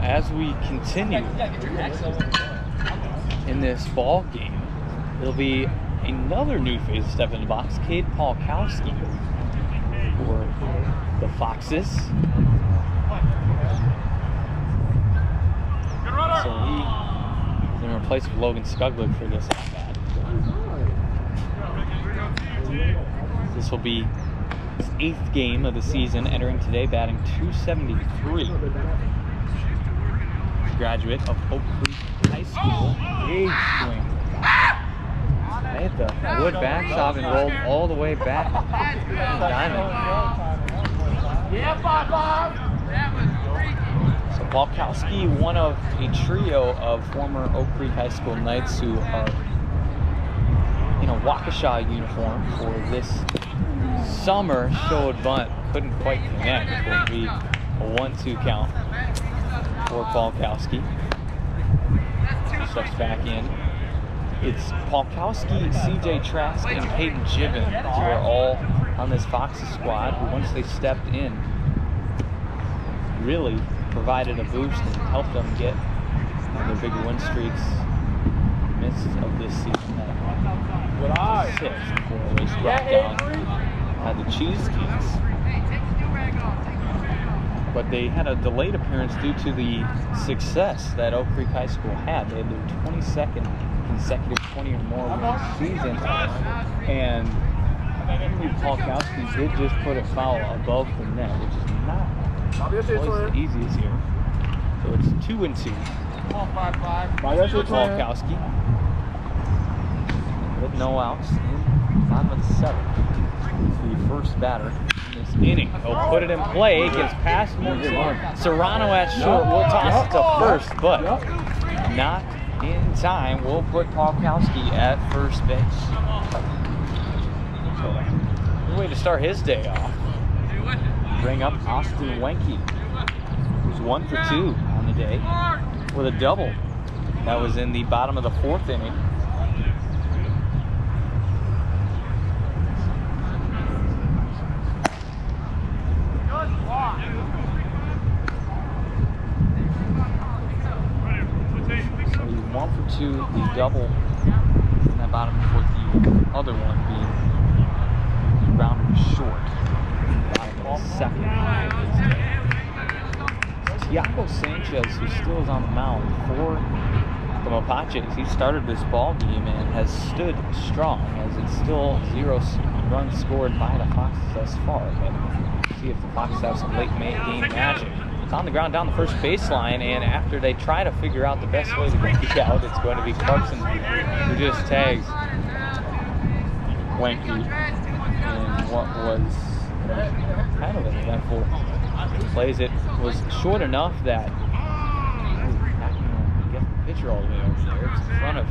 As we continue in this ball game, it'll be another new face to step in the box, Cade Polkowski for the Foxes. So he's in replace of Logan Skugler for this at-bat. This will be his 8th game of the season, entering today batting .273. Graduate of Oak Creek High School. Big swing. They hit the wood backstop and rolled all the way back to the diamond. So Polkowski, one of a trio of former Oak Creek High School Knights who are in a Waukesha uniform for this summer, showed bunt, couldn't quite connect. It will be a 1-2 count for Polkowski. Steps back in. It's Polkowski, CJ Trask, and Peyton Gibbons who are all on this Foxes squad who, once they stepped in, really provided a boost and helped them get their big win streaks midst of this season. That 6th before they dropped down at the Cheesecakes. But they had a delayed appearance due to the success that Oak Creek High School had. They had their 22nd consecutive 20 or more win season, and Polkowski did just put a foul above the net, which is not always the easiest here. So it's 2-2 for Polkowski with no outs in 5 of the 7. The first batter in this inning. He'll put it in play. Gets past Serrano at short. Will toss it to first, but not in time. We'll put Polkowski at first base. Good way to start his day off. Bring up Austin Wenke, who's 1 for 2 on the day with a double. That was in the bottom of the 4th inning. So he's 1 for 2, the double in that bottom of the 4th, the other one being grounded short. Bottom of the 2nd. Tiago Sanchez, who still is on the mound for the Mapaches. He started this ball game and has stood strong, as it's still 0 runs scored by the Foxes thus far. But see if the Foxes have some late game magic. It's on the ground down the first baseline, and after they try to figure out the best way to get it out, it's going to be Clarkson who just tags Wenke in what was kind of an eventful plays. It was short enough that get the pitcher all the way over there. It's in front of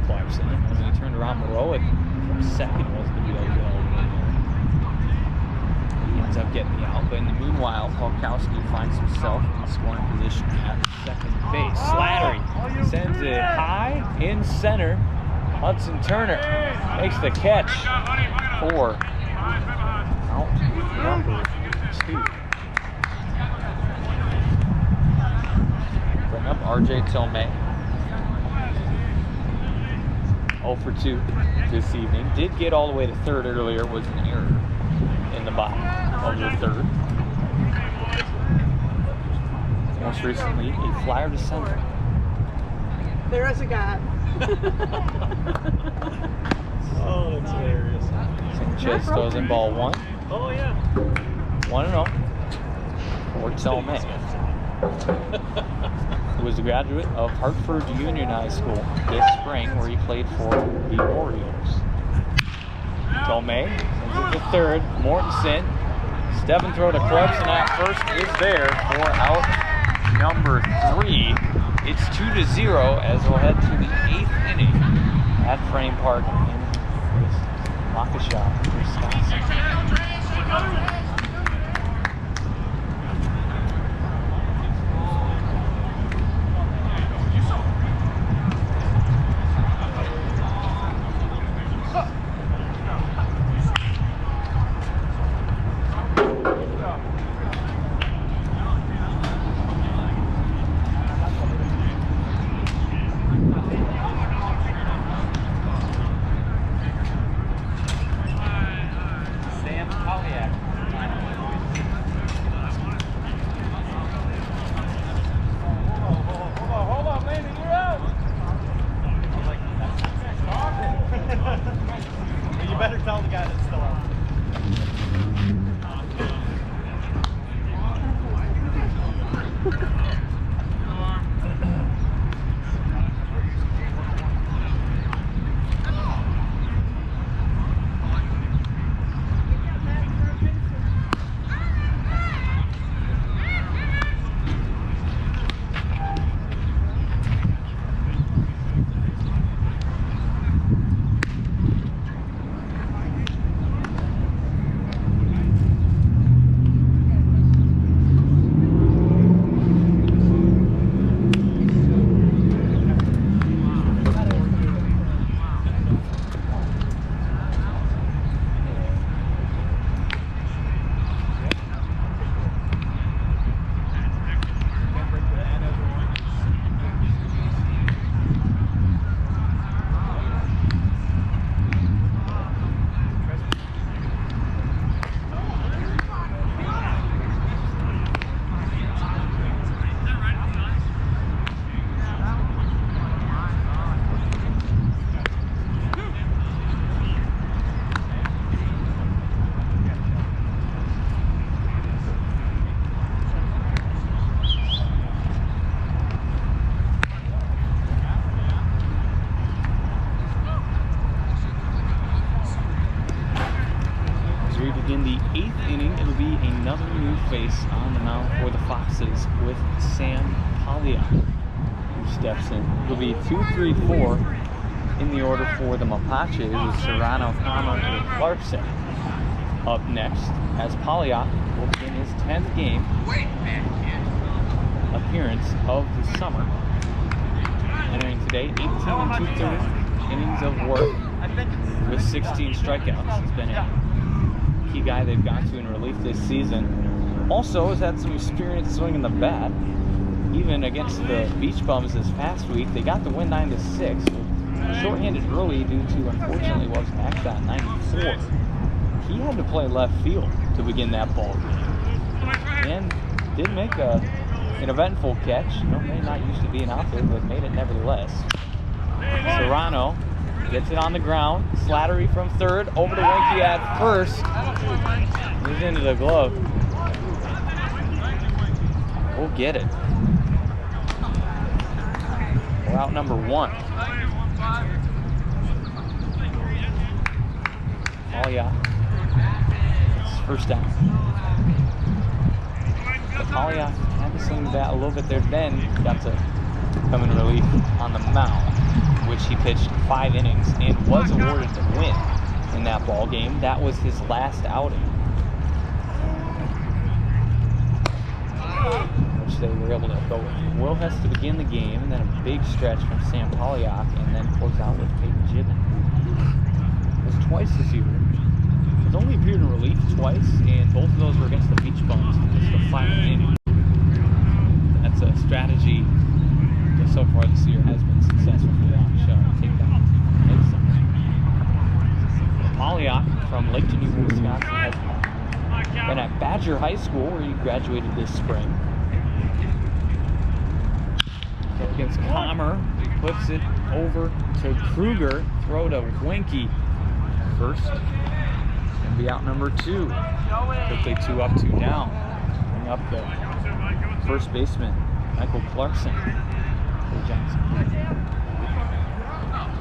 Clarkson, and when he turned around, Moreau from second wasn't going to be able to get all the way there. He ends up getting the out, but in the meanwhile, Polkowski finds himself in scoring position at second base. Slattery sends it high in center. Hudson Turner makes the catch for out number 2. Bring up RJ Tomei. 0 for 2 this evening. Did get all the way to 3rd earlier. Was an error in the bottom of the 3rd. Most recently, a flyer to center. There is a God. Oh, that's hilarious. Sanchez throws in ball 1. Oh, yeah. 1-0 for Tomei, who was a graduate of Hartford Union High School this spring, where he played for the Orioles. Tomei sends it to 3rd. Mortensen, step and throw to Clarkson at first is there for out number 3. It's 2-0 as we'll head to the 8th inning at Frame Park in Waukesha, Wisconsin. Hold on, Landon, you're out. You better tell the guy that's still out. In the 8th inning, it'll be another new face on the mound for the Foxes with Sam Polyak, who steps in. It'll be 2-3-4 in the order for the Mapaches with Serrano, Palmer, and Clarkson. Up next, as Polyak will begin his 10th game appearance of the summer. Entering today, 18 2/3 innings of work with 16 strikeouts. He's been a key guy they've gone to in relief this season. Also has had some experience swinging the bat. Even against the Beach Bums this past week, they got the win 9-6. Shorthanded early due to, unfortunately, what was axed on 94. He had to play left field to begin that ball game. And did make an eventful catch. You know, may not used to be an outfielder, but made it nevertheless. Serrano gets it on the ground. Slattery from third. Over to Winky at first. Moves into the glove. We'll get it. We're out number 1. Polyak. It's first down. Polyak had to swing the bat a little bit there, then got to come in relief on the mound, which he pitched 5 innings and was awarded the win in that ball game. That was his last outing, which they were able to go with Will Hess to begin the game, and then a big stretch from Sam Polyak, and then close out with Peyton Gibbon. It was twice this year. He's only appeared in relief twice, and both of those were against the Beach Bums. Just the final inning. That's a strategy that so far this year has been successful for the show. Take that next time. Polyak from Lake Geneva, Wisconsin, has been at Badger High School, where he graduated this spring. So against Comer, he puts it over to Kruger. Throw to Winky first. And be out number 2. Quickly 2 up, 2 down. Bring up the first baseman, Michael Clarkson. Johnson.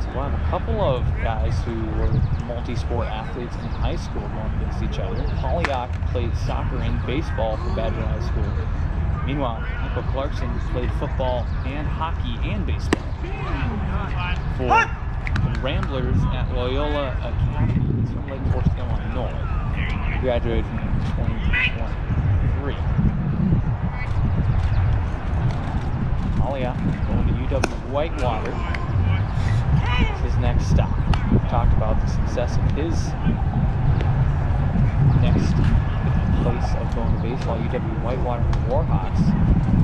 So we'll have a couple of guys who were multi-sport athletes in high school going against each other. Polyak played soccer and baseball for Badger High School. Meanwhile, Michael Clarkson played football and hockey and baseball for the Ramblers at Loyola Academy. He's from Lake Forest, Illinois. He graduated from 2023. Polyak going to UW Whitewater. It's his next stop. We talked about the success of his next place of going to baseball, UW Whitewater Warhawks.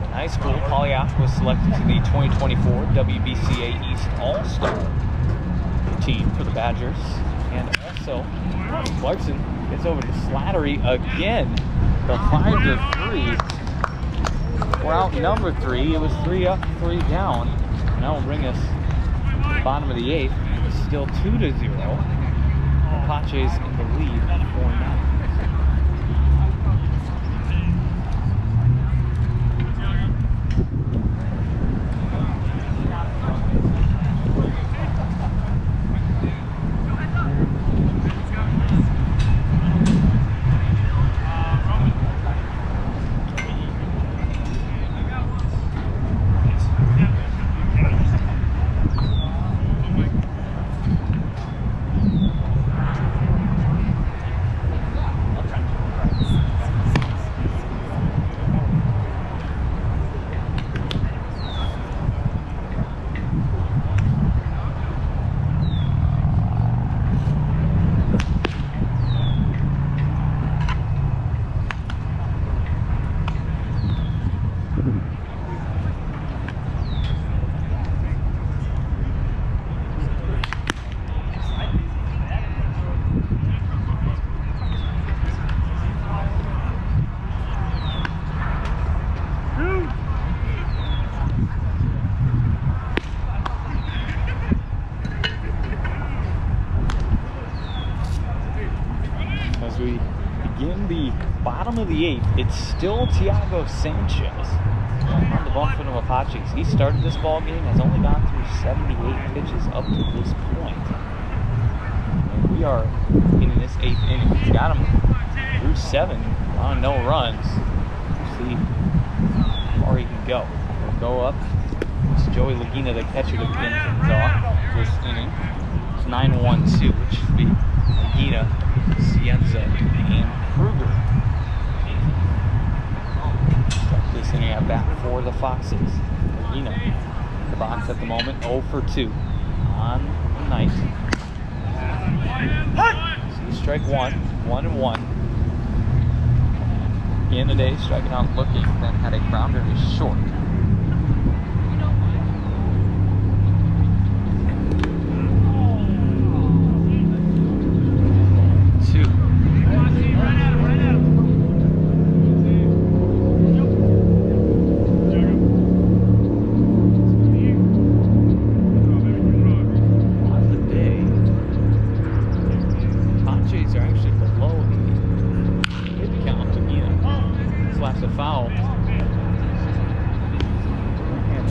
In high school, Polyak was selected to the 2024 WBCA East All-Star team for the Badgers. And also, Clarkson Gets over to Slattery again. The 5-3. We're out number 3. It was 3 up, 3 down. And that will bring us to the bottom of the 8th. It's still 2-0. Mapaches in the lead, 4-9. As we begin the bottom of the 8th, it's still Tiago Sanchez on the bump for the Mapaches. He started this ball game, has only gone through 78 pitches up to this point. And we are in this 8th inning. He's got him through 7 on no runs. We'll see how far he can go. We'll go up. It's Joey Lagina, the catcher, to begin things off this inning. It's 9-1-2, which should be Lagina, Cienza, and Kruger. Start this inning at bat for the Foxes. Lagina in the box at the moment, 0 for 2 on the night. See, strike 1, 1-1. In the day, striking out looking, then had a grounder to short. Foul. And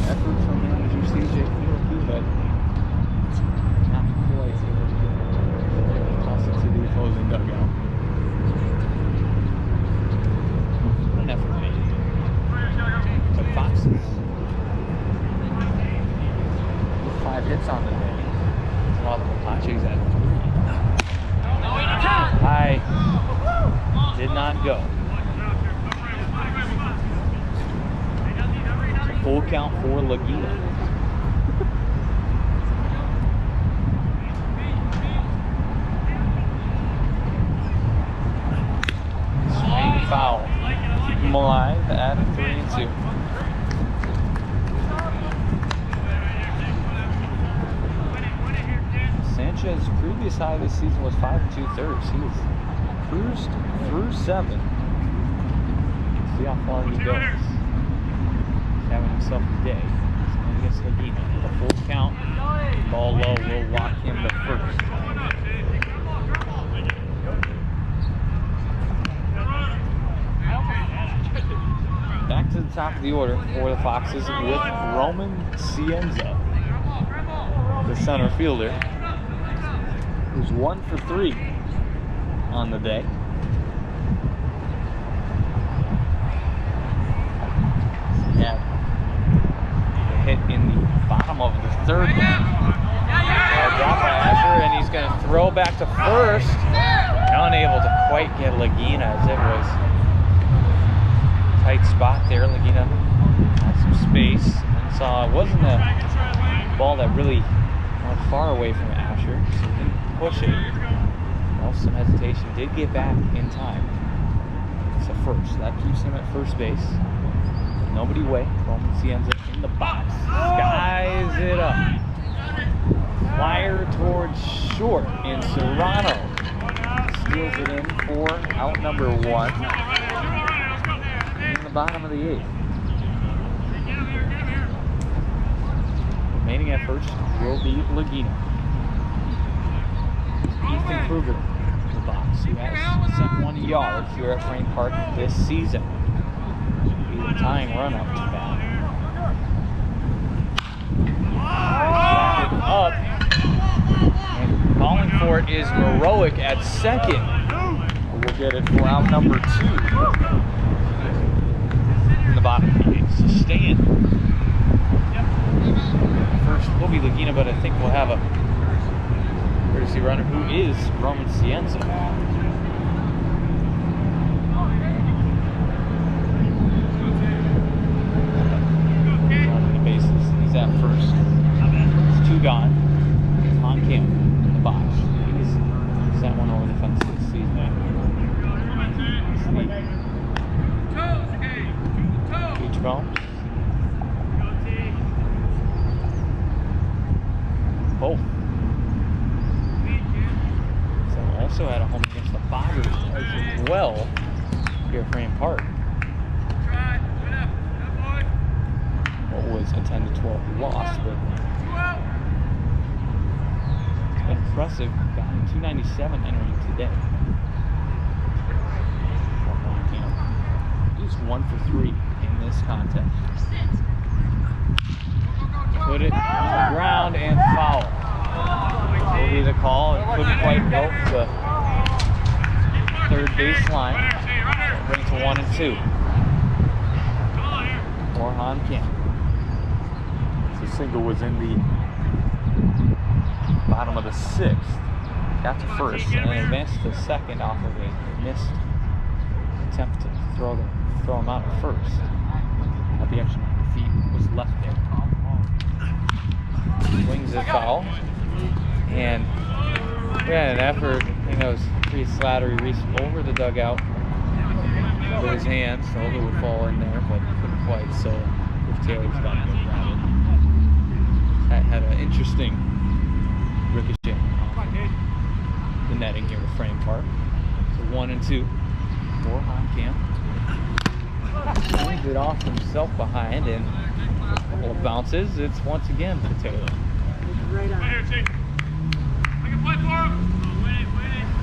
effort from him, as you see, Jake Fieldy, but not quite able to toss it to the opposing dugout. What an effort made. The Foxes with 5 hits on the day, while the Mapaches at 3. High did not go. Full count for Lagina. Swing foul. Keep him alive at 3-2. Sanchez's previous high this season was 5 2/3. He was cruised through 7. See how far he goes. Having himself a day. Against Lagina. The full count. Ball low will walk him to first. Back to the top of the order for the Foxes with Roman Cienza, the center fielder, who's 1 for 3 on the day. Yeah. Hit in the bottom of the 3rd. Drop by Asher, and he's going to throw back to first. Unable to quite get Lagina, as it was a tight spot there. Lagina had some space and saw it wasn't a ball that really went far away from Asher, so he didn't push it. Well, some hesitation, did get back in time. It's a first. That keeps him at first base. Nobody away. Roman Cienza in the box. Skies it up. Flyer towards short, and Serrano steals it in for out number 1 in the bottom of the 8th. Remaining at first will be Lagina. Ethan Kruger in the box, who has sent 1 yard here at Frame Park this season. Will be the tying run up to that. Up. And calling for it is Heroic at second. We'll get it for out number 2 in the bottom. Sustain. First will be Lagina, but I think we'll have a courtesy runner who is Roman Cienza. On the bases, he's at first. It's 2 gone. On Camp in the box. He's sent 1 over the fence this season. Beach ball. Both. So also had a home against the Foxes as well here at Frame Park. What was a 10-12 loss, but it's been impressive. Got 297 entering today. He's 1 for 3 in this contest. Put it on the ground and foul. Will be the call. It couldn't quite go the third baseline. Bring it to 1 and 2 for Han Camp. The single was in the bottom of the 6th. Got to first and advanced to second off of a missed attempt to throw him out at first. At the extra feet was left there. Swings it foul. And we had an effort. I think that was pretty Slattery reached over the dugout with his hands, so it would fall in there, but couldn't quite. So if Taylor's got to grab it. That had an interesting ricochet off the netting here at Frame Park. So 1 and 2 for Han Camp. Swings it off himself behind, and a couple of bounces. It's once again to Taylor. Right on.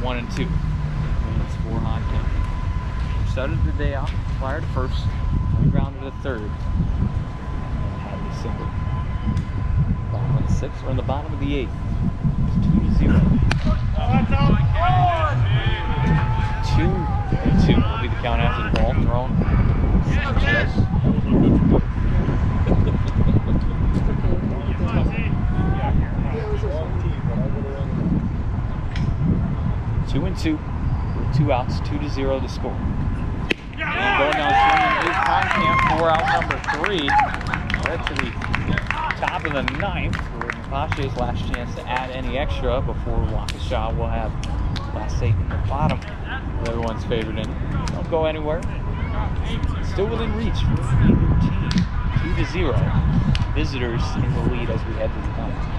1 and 2. It's for Han Camp. Started the day off, fired first, grounded to third. Had a single. Bottom of the 6th, or in the bottom of the 8th. It's 2-0. 2-2 will be the count after the ball thrown. Sanchez. 2 and 2 with 2 outs, 2-0 to score. And going down swinging is Han Camp for out number 3. Right to the top of the 9th, where Mapaches last chance to add any extra before Waukesha will have last 8 in the bottom. With everyone's favorite in. Don't go anywhere. Still within reach for either team. 2-0. Visitors in the lead as we head to the 9th.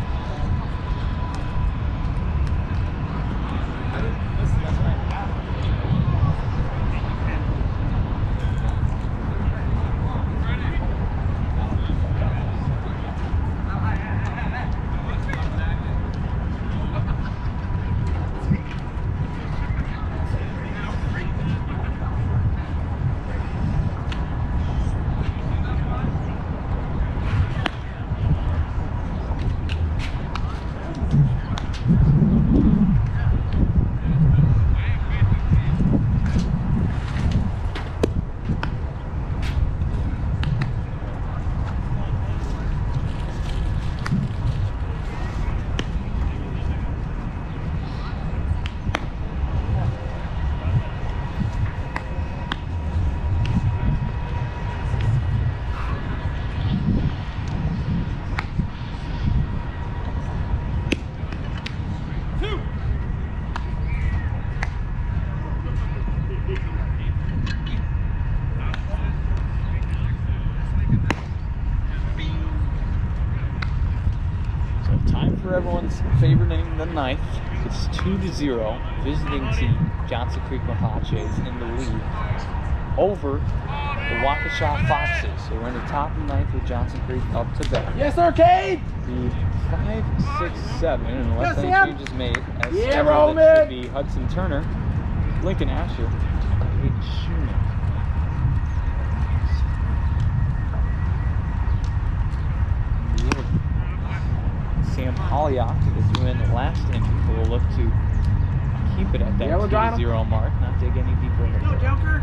Everyone's favorite inning, the 9th. It's 2-0. Visiting team Johnson Creek Mapaches in the lead over the Waukesha Foxes. So we're in the top of the ninth with Johnson Creek up to bat. Yes, Arcade! The 5, 6, 7, unless any changes made. As Yeah, scheduled, Roman! it should be Hudson Turner, Lincoln Asher, Hayden Schumann. Sam Polyak, who threw in the last inning, will look to keep it at that 2-0 mark, not dig any deeper in the Go, Joker.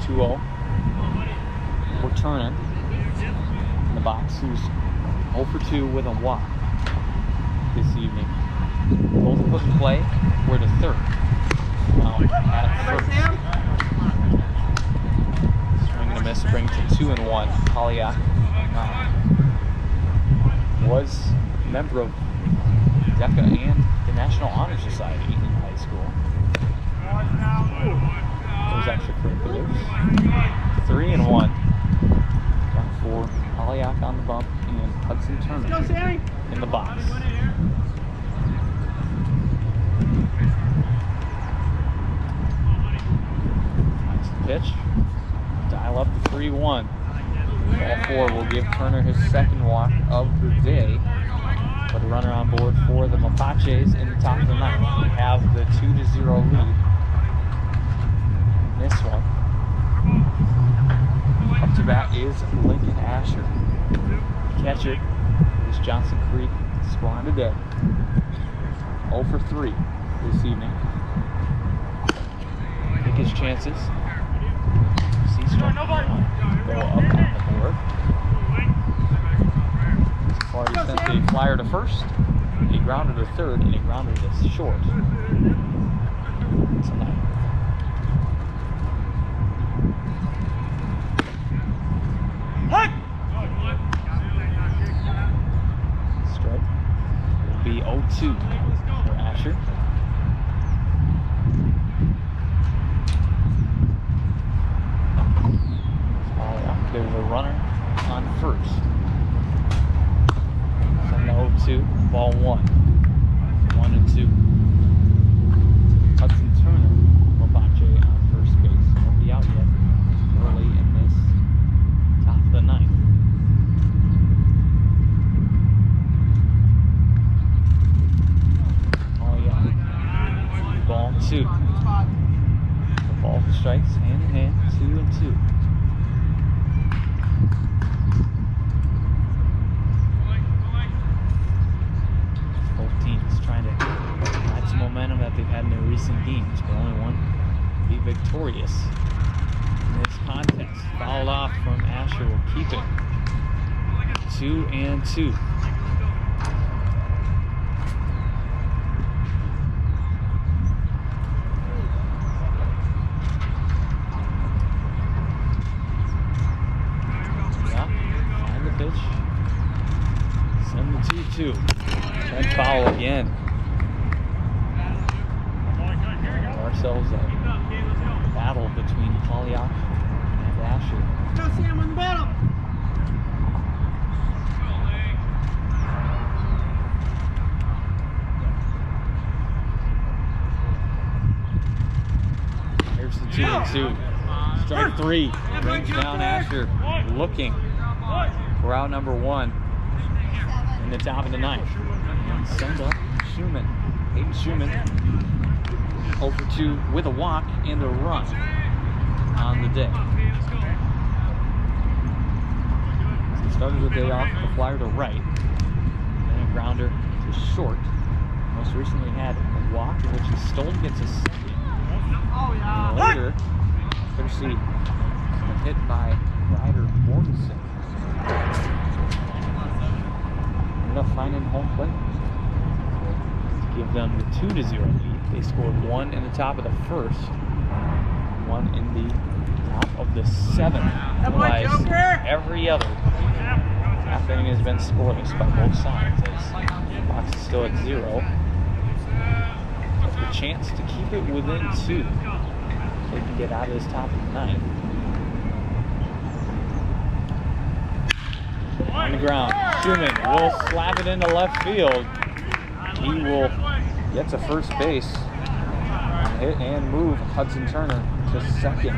2-0. We're turning in the box, who's 0 for 2 with a walk this evening. Both put in play. We're to third. Now at first. Swing and a miss brings it 2-1. Polyak was a member of DECA and the National Honor Society in high school. Those extracurriculars. 3-1. Got for Polyak on the bump and Hudson Turner Go, Sammy. in the box. Nice pitch. Dial up to 3-1. Ball 4 will give Turner his second walk of the day. Put a runner on board for the Mapaches in the top of the ninth. We have the 2-0 lead in this one. Up to bat is Lincoln Asher. Catcher is Johnson Creek Squad today. 0 for 3 this evening. Take his chances. See strike one. Go up on the board. So far he sent a flyer to first, a grounder to third, and a grounder to short. Tonight. Strike will be 0-2 for Asher. There's a runner on first. Send the 0-2, ball 1. 1-2. Hudson Turner, Mapache on first base. Nobody out yet. Early in this top of the ninth. Oh yeah. Ball 2. The ball strikes hand in hand, 2-2. Momentum that they've had in their recent games, but only one be victorious in this contest. Fouled off from Asher will keep it 2-2. Yeah, find the pitch. Send the 2-2. And foul again. Ourselves a battle between Polyak and Asher. Go, Sam, on the battle. Here's the 2-2. Strike 3 brings down Asher, looking for out number 1 in the top of the ninth. Send up Schumann, Hayden Schumann. 0 for 2 with a walk and a run on the day. So he started the day off with a flyer to right, then a grounder to short. Most recently had a walk in which he stole to get to second. And later, courtesy a hit by Ryder Mortensen. Ended up finding home plate to give them the 2-0 lead. They scored 1 in the top of the first, 1 in the top of the 7th. Otherwise, every other half inning has been scoreless by both sides. As Fox is still at 0. With the chance to keep it within 2, so they can get out of this top of the ninth. On the ground. Schumann will slap it into left field. He will get to first base on hit and move Hudson Turner to second.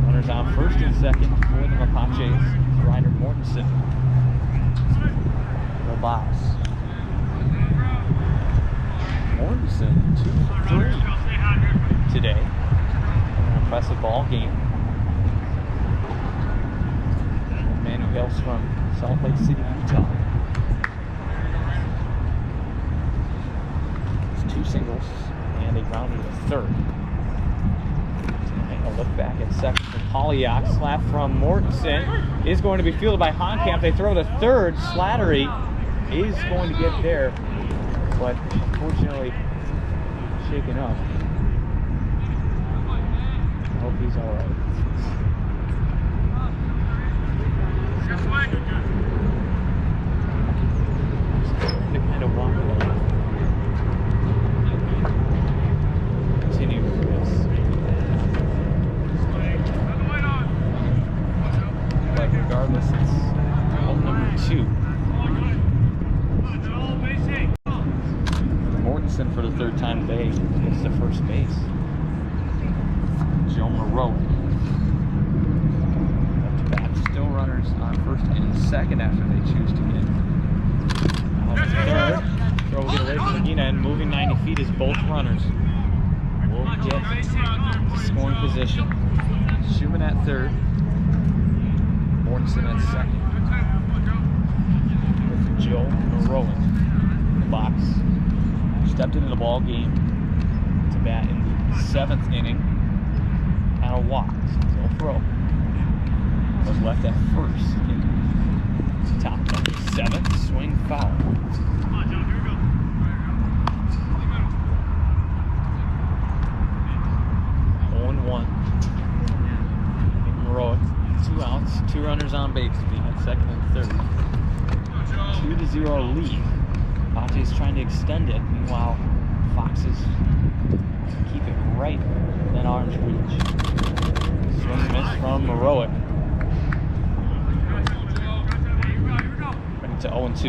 Runners on first and second for the Mapaches. Ryder Mortensen the box. Mortensen 2 for 3 today. An impressive ball game. The man who hails from Salt Lake City, Utah. It's 2 singles and a grounded to third. A look back at second from Polyak. Slap from Mortensen is going to be fielded by Honkamp. They throw to third. Slattery is going to get there, but unfortunately shaken up. I hope he's all right. He's trying to kind of walk along. Continue with this. But regardless, it's hole number 2. Mortensen for the 3rd time today gets to first base. Joe Moreau. Up to bat. Still runners on first and second after they choose to get out to third. Throw will get away from Medina, and moving 90 feet is both runners will get to scoring position. Schumann at third. Mortensen at second. With Joe Moreau in the box. Stepped into the ball game to bat in the 7th inning. Had a walk, still throw. Was left at first in top number 7. Swing foul. Heroic. 2 outs, 2 runners on base, being at second and third. 2-0 lead. Mapaches trying to extend it. Meanwhile, Foxes keep it right in arm's reach. Swing and miss from Heroic. Ready to 0-2.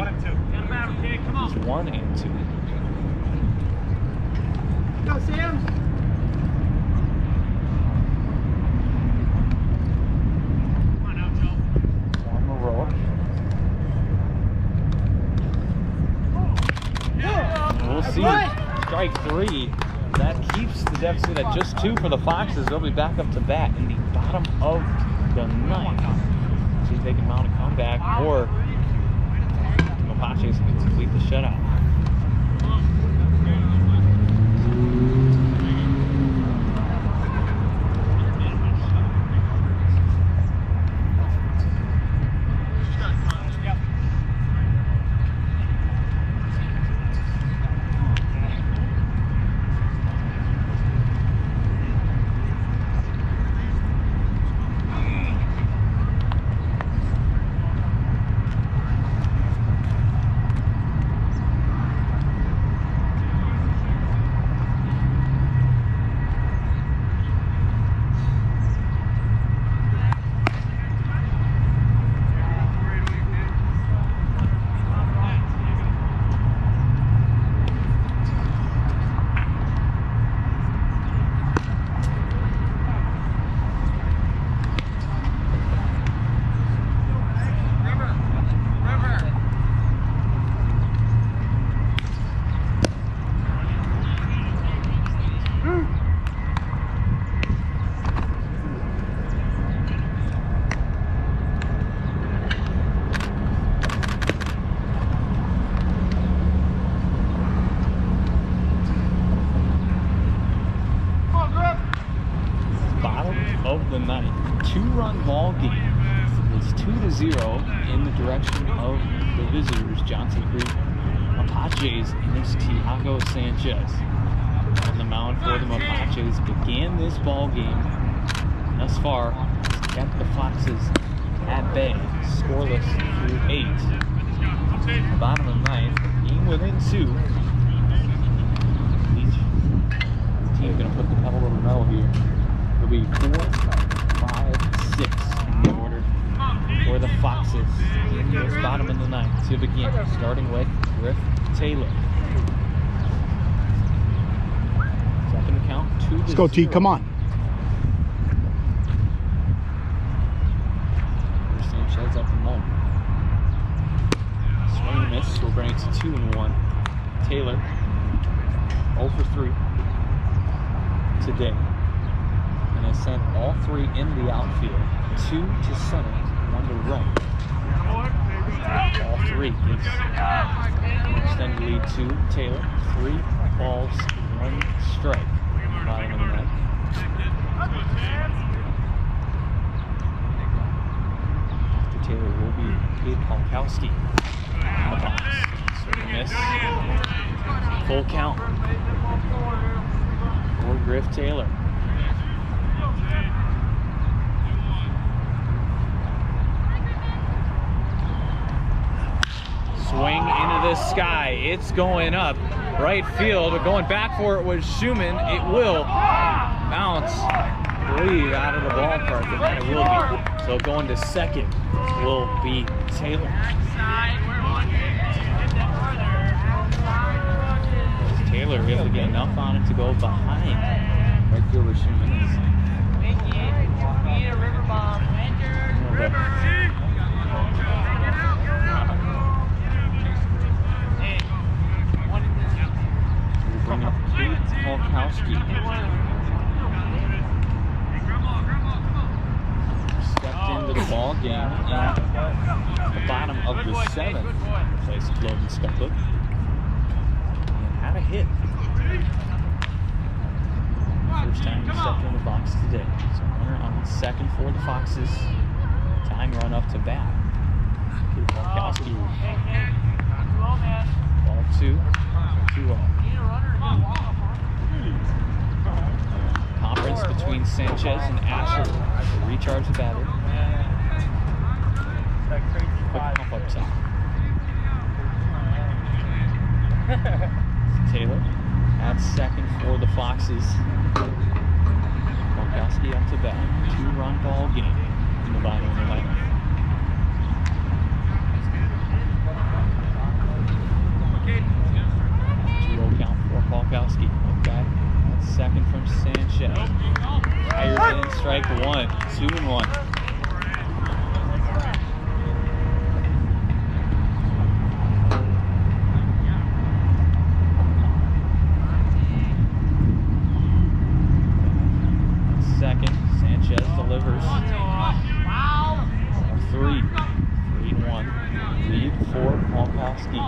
He's 1-2. Go, Sam. We'll see. Strike 3. That keeps the deficit at just 2 for the Foxes. They'll be back up to bat in the bottom of the 9th. See if they can mount a comeback, or the Mapaches can complete the shutout. Of the 9th. 2-run ball game. It's 2-0 in the direction of the visitors, Johnson Creek Mapaches, and it's Tiago Sanchez on the mound for the Mapaches. Began this ball game thus far, kept the Foxes at bay, scoreless through 8. The bottom of the 9th, being within 2. Each team going to put the pedal to the metal here. It'll be 4, 5, 6 in the order for the Foxes. with Griff Taylor. Second count, 2-0. Let's go, T. Come on. Sanchez up the moment. Swing and miss. We'll bring it to 2-1. Taylor 0 for 3 today. And has sent all 3 in the outfield. 2 to center, 1 to right. All 3 gives extended lead to Taylor. 3 balls, 1 strike. Bottom of the ninth. After Taylor will be Cade Polkowski in the box. Swing and miss. Full count for Griff Taylor. Swing into the sky. It's going up. Right field, but going back for it was Schumann. It will bounce, I believe, out of the ballpark, and then it will be. So going to second will be Taylor. Taylor able to get enough on it to go behind right fielder Schumann. Bring up Cade Polkowski. Stepped into the ball game at the bottom of the 7th. Replaced Logan Scutlip. And had a hit. First time he stepped in the box today. So runner on second for the Foxes. Tying run up to bat. Cade Polkowski. Ball 2. 2-0. Conference between Sanchez and Asher to recharge the batter. Quick pump up top. Taylor at second for the Foxes. Polkowski up to bat. 2-run ball game in the bottom of the lineup. 2-0 count for Polkowski. Back at second from Sanchez. Higher in strike 1. 2-1. Second, Sanchez delivers. 3-1. Lead for Polkowski.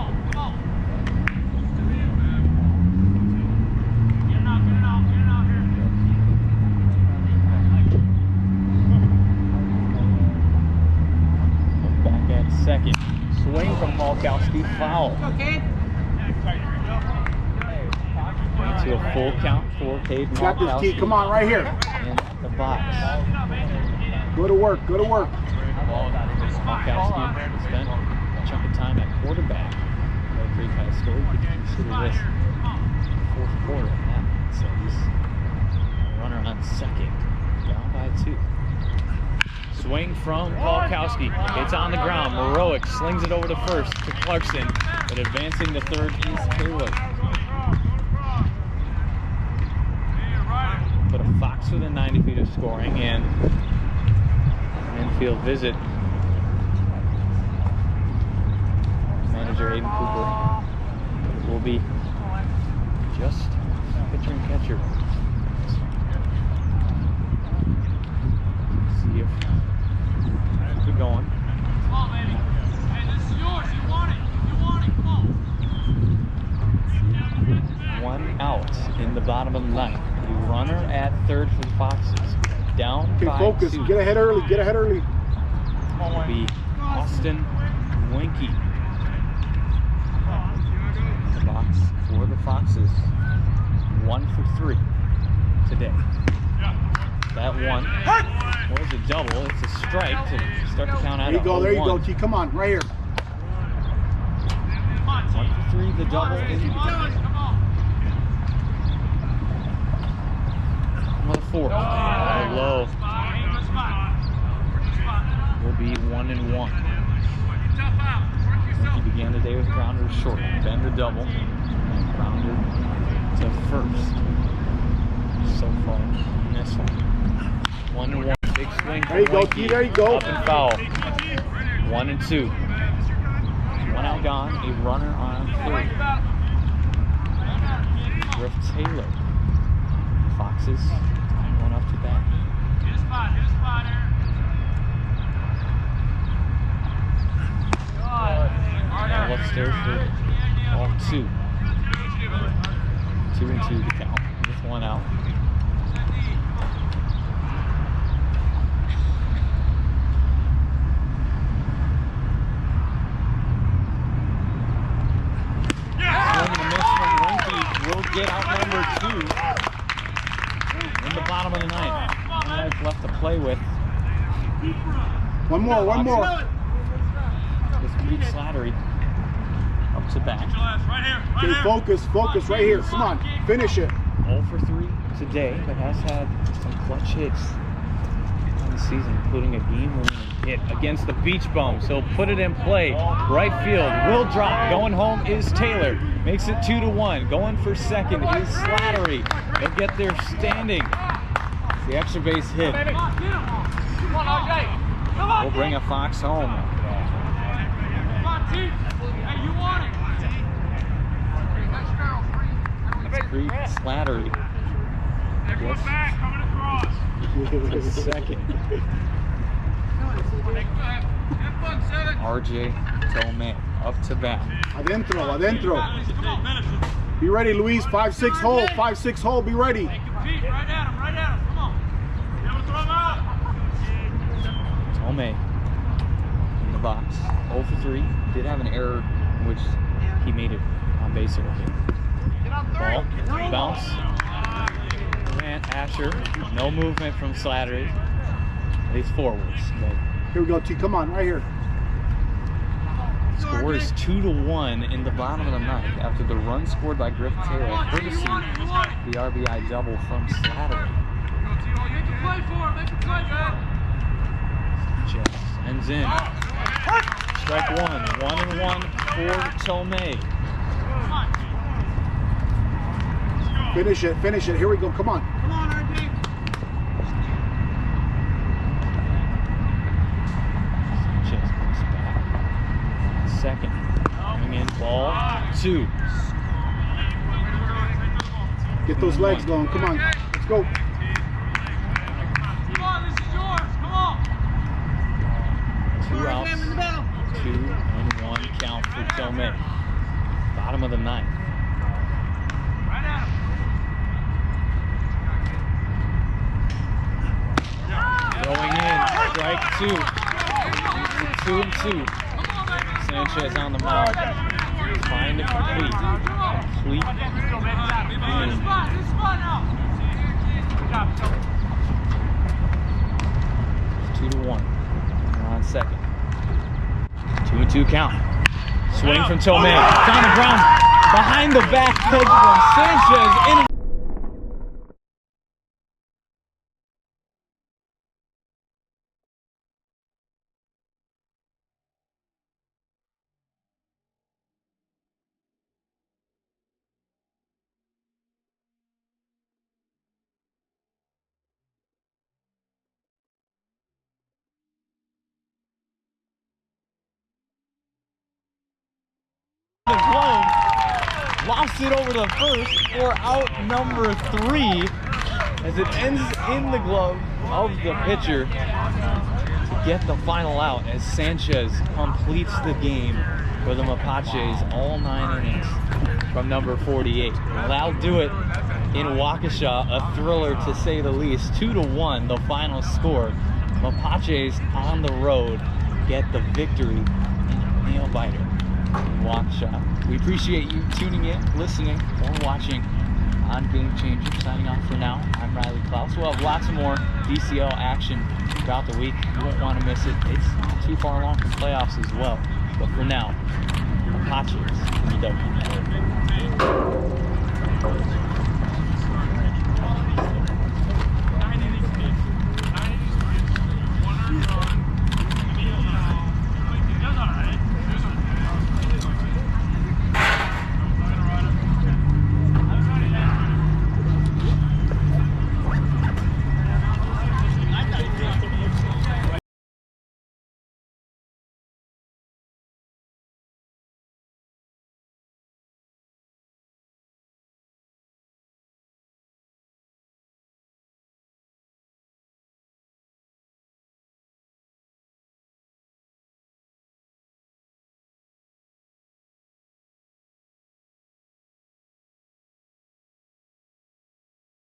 Second. Swing from Polkowski, foul. Okay. Into a full count for Cade You got this, T. Polkowski Come on, right here. in the box. Go to work. Go to work. Polkowski spent a chunk of time at quarterback at Creek High School. You could consider this fourth quarter. Yeah. So he's a runner on second, down by 2. Swing from Polkowski. It's on the ground. Heroic slings it over to first to Clarkson, but advancing to third is Taylor. Put a Fox within 90 feet of scoring and an infield visit. Manager Aiden Cooper will be just pitcher and catcher. See if keep going. Come on, baby. Hey, this is yours. You want it. You want it. Come on. 1 out in the bottom of the ninth. The runner at third for the Foxes. Down Okay, by focus. 2. Get ahead early. Get ahead early. Will be Austin Winky. The box for the Foxes. 1 for 3 today. That one was a double. It's a strike to start the count out. There you go. There you go, 0-1. T. Come on, right here. 1 for 3, the double in the another 4. Low. Will be 1-1. He began the day with a grounder to short, then the double, and grounder to first. So far in this one. 1-1, big swing. There you go, T, there you go. Up and foul. 1-2. One out gone, a runner on third. Griff Taylor. Foxes, one up to bat. Hit a spot here. Ball upstairs for ball 2. 2-2 to count with one out. Will get out number 2 in the bottom of the ninth. That's left to play with. One more. This Pete Slattery up to bat. Okay, focus right here. Come on, finish it. 0 for 3 today, but has had some clutch hits on the season, including a game-winning hit against the Beach Bums. He'll put it in play. Right field will drop. Going home is Taylor. Makes it 2-1. Going for second is Slattery. They'll get there standing. The extra base hit. We'll bring a Fox home. That's great Slattery. Yes. Second. RJ Tomei up to bat. Adentro. Be ready, Luis. 5-6 hole. 5-6 hole. Be ready. Right at him. Come on. Be able to throw him out. Tomei in the box. 0 for 3. Did have an error in which he made it on base early. Ball, bounce. Grant Asher. No movement from Slattery. At least forwards. But Here we go, T. Come on, right here. score is 2-1 in the bottom of the ninth after the run scored by Griff Taylor, courtesy the RBI double from Slattery. Make a play for him. Sanchez ends in. Strike 1. 1-1 for Tomei. Finish it. Here we go. Come on. Sanchez goes back. Second. Coming in, ball 2. Get those legs going. Come on. Let's go. Come on, this is yours. Come on. 2 outs. 2-1 count for Tomei. Bottom of the ninth. Right at him. Going in, strike 2. 2-2. Sanchez on the mound. Trying to complete. This spot now. Good job. 2-1. We're on second. 2-2 count. Swing from Tomei. It's on the ground. Behind the back edge from Sanchez. In the glove, lost it over the first for out number 3 as it ends in the glove of the pitcher to get the final out as Sanchez completes the game for the Mapaches all 9 innings from number 48. Well, that'll do it in Waukesha, a thriller to say the least. 2-1 the final score. Mapaches on the road get the victory in a nail biter. Waukesha. We appreciate you tuning in, listening, or watching on Game Changer. Signing off for now, I'm Riley Klaus. We'll have lots more DCL action throughout the week. You won't want to miss it. It's not too far along from playoffs as well. But for now, Mapaches in the W.